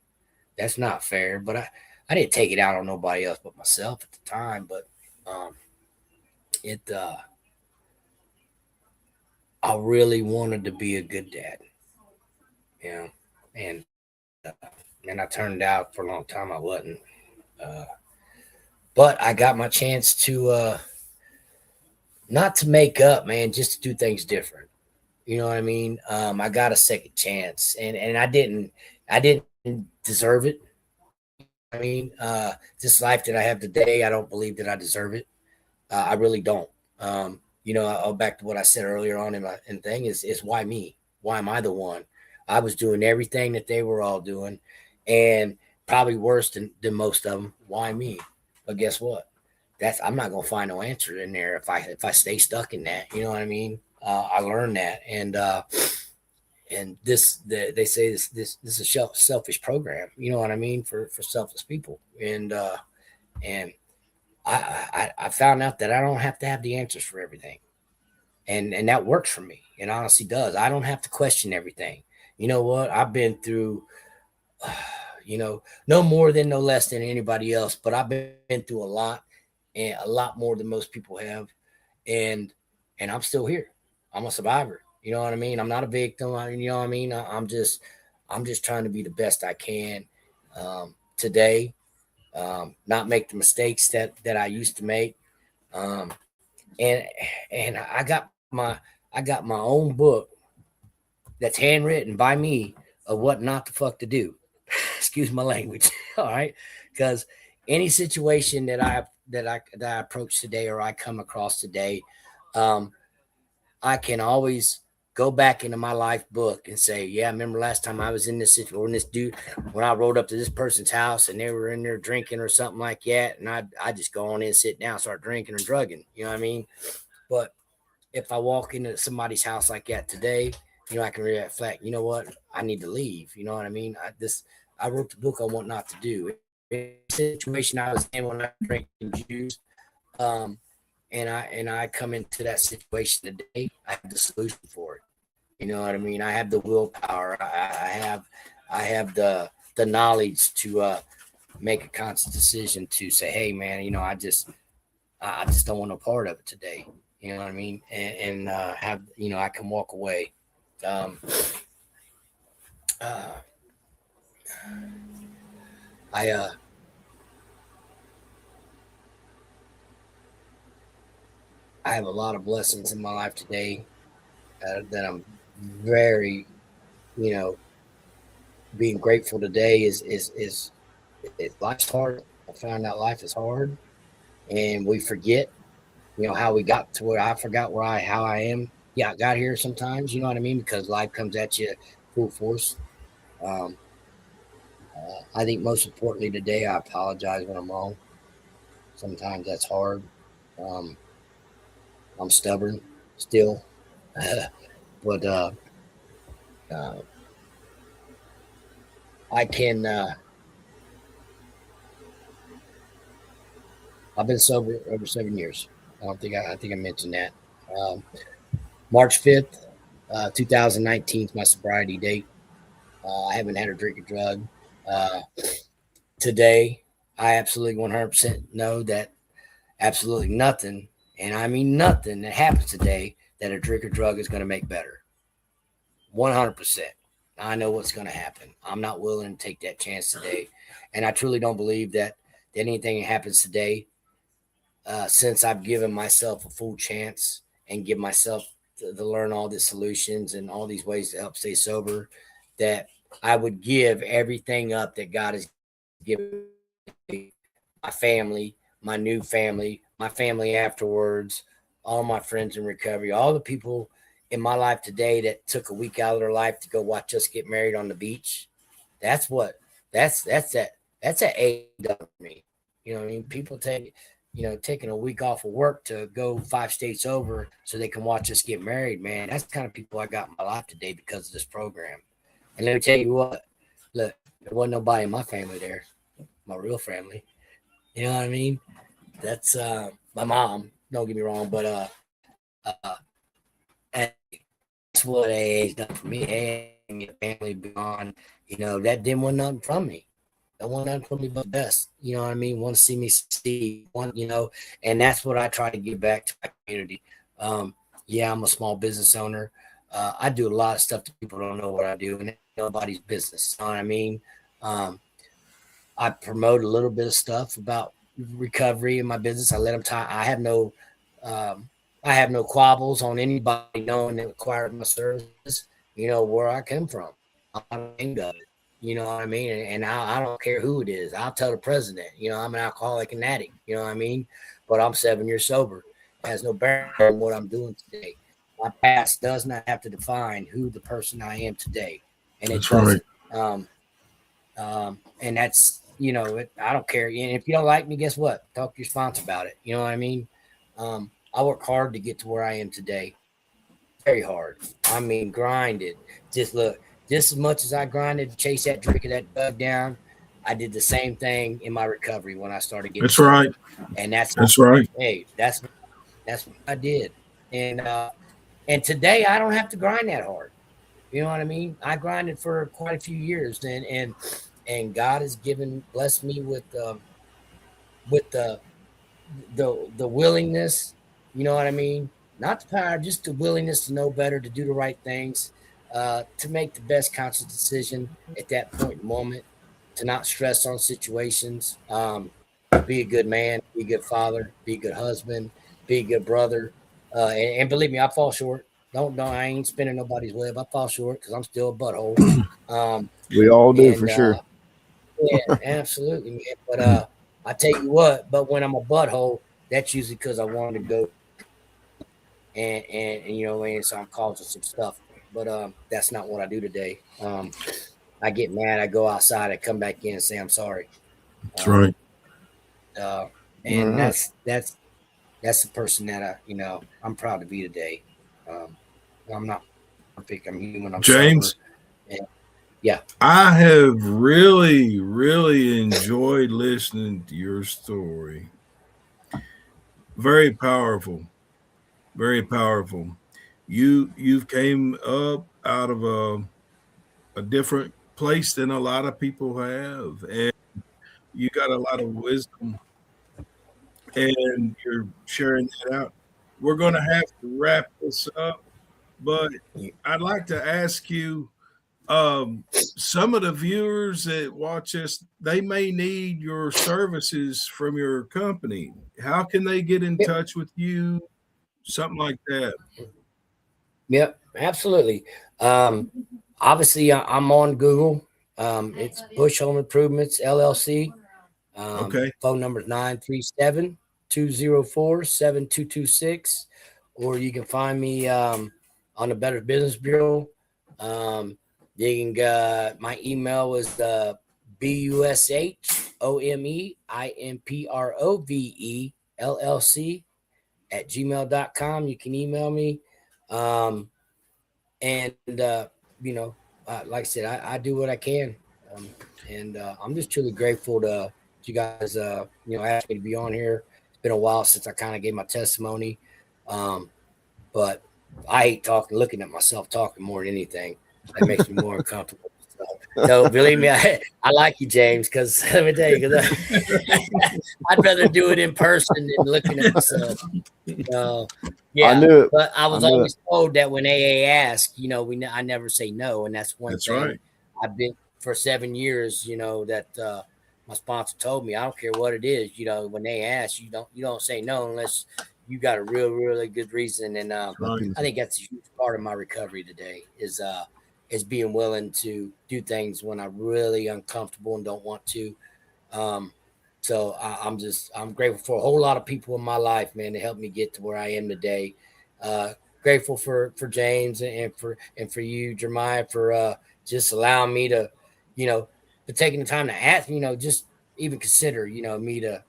That's not fair. But I didn't take it out on nobody else but myself at the time. But um, it, I really wanted to be a good dad, you know, and and I turned out for a long time I wasn't. Uh, but I got my chance to not to make up, man, just to do things different. You know what I mean? I got a second chance, and I didn't deserve it. I mean, this life that I have today, I don't believe that I deserve it. I really don't. I'll back to what I said earlier on in my thing is why me? Why am I the one? I was doing everything that they were all doing, and probably worse than most of them. Why me? But guess what? I'm not gonna find no answer in there if I stay stuck in that. You know what I mean? I learned that, and they say this is a selfish program. You know what I mean, for selfless people, and I found out that I don't have to have the answers for everything, and that works for me. It honestly does. I don't have to question everything. You know what? I've been through, no more than no less than anybody else, but I've been through a lot, and a lot more than most people have, and I'm still here. I'm a survivor. You know what I mean? I'm not a victim. You know what I mean? I'm just trying to be the best I can today. Not make the mistakes that I used to make. Um, and I got my own book that's handwritten by me of what not the fuck to do. Excuse my language. All right, because any situation that I approach today or I come across today, um, I can always go back into my life book and say, yeah, I remember last time I was in this situation, when this dude, when I rode up to this person's house and they were in there drinking or something like that. And I just go on in, sit down, start drinking or drugging. You know what I mean? But if I walk into somebody's house like that today, I can reflect, you know what? I need to leave. You know what I mean? I wrote the book on what not to do. In the situation I was in when I drank juice, um, and I come into that situation today, I have the solution for it. You know what I mean? I have the willpower. I have the knowledge to make a conscious decision to say, hey man, I just don't want no part of it today. You know what I mean? And have I can walk away. Um, uh, I I have a lot of blessings in my life today that I'm very, you know, being grateful today life's hard. I found out life is hard, and we forget, how we got to where I forgot how I am. Yeah, I got here sometimes. You know what I mean? Because life comes at you full force. Um, I think most importantly today, I apologize when I'm wrong. Sometimes that's hard. Um, I'm stubborn still, but uh, I can. I've been sober over 7 years. I think I mentioned that. Um, March 5th, 2019 is my sobriety date. I haven't had a drink or drug. Uh, Today, I absolutely 100% know that absolutely nothing, and I mean nothing that happens today that a drink or drug is going to make better. 100%. I know what's going to happen. I'm not willing to take that chance today. And I truly don't believe that anything that happens today, since I've given myself a full chance and give myself to learn all the solutions and all these ways to help stay sober, that I would give everything up that God has given me, my family, my new family, my family afterwards, all my friends in recovery, all the people in my life today that took a week out of their life to go watch us get married on the beach. That's what that's that A done for me. You know what I mean? People taking a week off of work to go 5 states over so they can watch us get married, man. That's the kind of people I got in my life today because of this program. And let me tell you what, look, there wasn't nobody in my family there, my real family. You know what I mean? That's my mom. Don't get me wrong, but and that's what AA's done for me. AA made a family beyond, that didn't want nothing from me. Don't want nothing from me but best. You know what I mean? Want to see me succeed. And that's what I try to give back to my community. Yeah, I'm a small business owner. I do a lot of stuff that people don't know what I do, and it's nobody's business. You know what I mean? Um, I promote a little bit of stuff about recovery in my business. I let them talk. Um, I have no quabbles on anybody knowing that requires my services. Where I come from. I'm not ashamed of it. You know what I mean? And I don't care who it is. I'll tell the president. I'm an alcoholic and addict. You know what I mean? But I'm 7 years sober. It has no bearing on what I'm doing today. My past does not have to define who the person I am today, and it That's right. doesn't. And that's, I don't care. And if you don't like me, guess what? Talk to your sponsor about it. You know what I mean? I work hard to get to where I am today. Very hard. I mean, grinded. Just look, just as much as I grinded to chase that drink of that bug down, I did the same thing in my recovery when I started getting That's sober. right. And that's That's right. hey, that's what I did. And today I don't have to grind that hard. You know what I mean? I grinded for quite a few years, and God has blessed me with the willingness. You know what I mean? Not the power, just the willingness to know better, to do the right things, to make the best conscious decision at that point in the moment, to not stress on situations, be a good man, be a good father, be a good husband, be a good brother. And believe me, I fall short. Don't I ain't spinning nobody's web. I fall short because I'm still a butthole. Um, We all do and for sure. Yeah, absolutely, man. But I tell you what, but when I'm a butthole, that's usually because I wanted to go and so I'm causing some stuff. But that's not what I do today. I get mad, I go outside, I come back in and say I'm sorry. That's Um, right. uh, All and right. that's the person that I'm proud to be today. Um, I'm not perfect. I'm human. I'm sober. James, And yeah, I have really, really enjoyed listening to your story. Very powerful. Very powerful. You've came up out of a different place than a lot of people have, and you got a lot of wisdom, and you're sharing that out. We're going to have to wrap this up, but I'd like to ask you, um, some of the viewers that watch us, they may need your services from your company. How can they get in touch with you? something like that. Yep, absolutely. Obviously, I'm on Google. It's Bush Home Improvements LLC. Okay. Phone number is 937-204-7226. Or you can find me on the Better Business Bureau. You can my email is BUSHOMEIMPROVELLC@gmail.com. You can email me. And like I said, I do what I can. And I'm just truly grateful to you guys, asked me to be on here. It's been a while since I kind of gave my testimony. But I hate looking at myself talking more than anything. That makes me more uncomfortable. So believe me, I like you, James, because let me tell you, I'd rather do it in person than looking at myself. Yeah, I knew it. But I was always told that when AA asked, I never say no, and that's one thing. Right. I've been for 7 years. That my sponsor told me, I don't care what it is. When they ask, you don't say no unless you got a really good reason. And I think that's a huge part of my recovery today is being willing to do things when I'm really uncomfortable and don't want to. So I'm grateful for a whole lot of people in my life, man, to help me get to where I am today. Grateful for James and for you, Jeremiah, for just allowing me to, for taking the time to ask, just even consider, me to,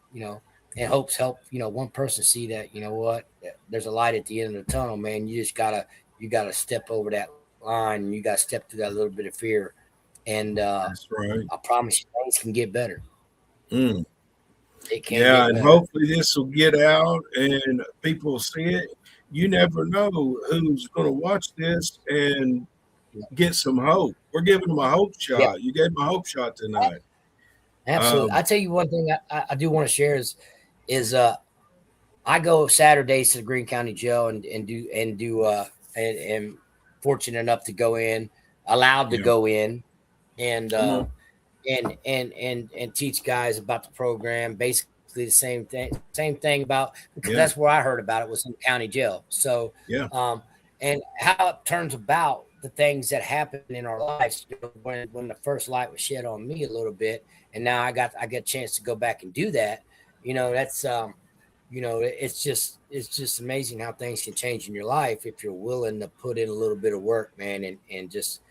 and hopes help, one person see that, what, there's a light at the end of the tunnel, man. You gotta step over that line, and you gotta step through that little bit of fear. And that's right. I promise you things can get better. It can yeah, get and better. hopefully this will get out and people see it. You never know who's going to watch this and get some hope. We're giving them a hope shot. Yeah. You gave them a hope shot tonight. Absolutely. I tell you one thing I do want to share is I go Saturdays to the Greene County Jail and fortunate enough to go in, allowed to go in, and teach guys about the program. Basically the same thing about, because that's where I heard about it, was in county jail. So and how it turns about the things that happen in our lives, when the first light was shed on me a little bit, and now I get a chance to go back and do that. That's it's just amazing how things can change in your life if you're willing to put in a little bit of work, man, and just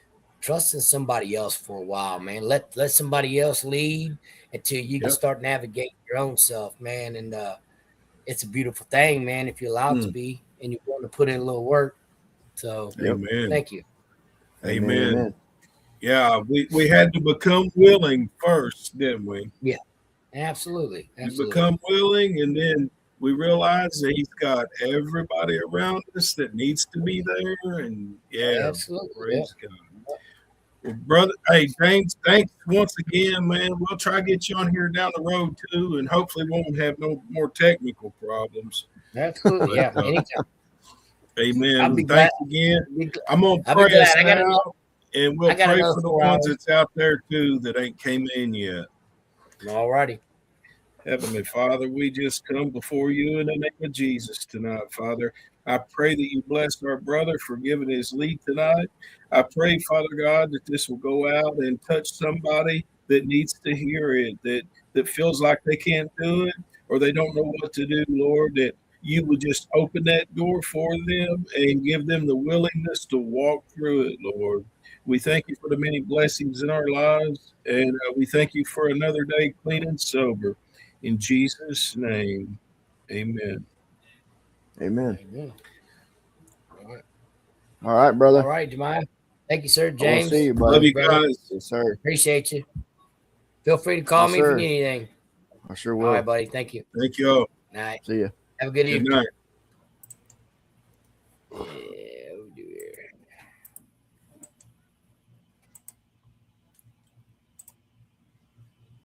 trusting somebody else for a while, man. Let somebody else lead until you can start navigating your own self, man. And it's a beautiful thing, man, if you're allowed to be and you want to put in a little work. So thank you. Amen. Yeah, we had to become willing first, didn't we? Yeah, absolutely. We become willing, and then we realize that he's got everybody around us that needs to be there. And absolutely. Praise God. Well, brother, hey, James, thanks once again, man. We'll try to get you on here down the road too, and hopefully won't have no more technical problems. Absolutely, anytime. Amen. Thanks again. I'm gonna pray us out, and we'll pray for the ones that's out there too that ain't came in yet. All righty. Heavenly Father, we just come before you in the name of Jesus tonight, Father. I pray that you bless our brother for giving his lead tonight. I pray, Father God, that this will go out and touch somebody that needs to hear it, that feels like they can't do it or they don't know what to do, Lord, that you would just open that door for them and give them the willingness to walk through it, Lord. We thank you for the many blessings in our lives, and we thank you for another day clean and sober. In Jesus' name, amen. Amen. All right, brother. All right, Jemiah. Thank you, sir. James. See you, buddy. Love you guys. Yes, sir. Appreciate you. Feel free to call me if you need anything. I sure will. All right, buddy. Thank you. Thank you all. All right. See you. Have a good evening. Good night.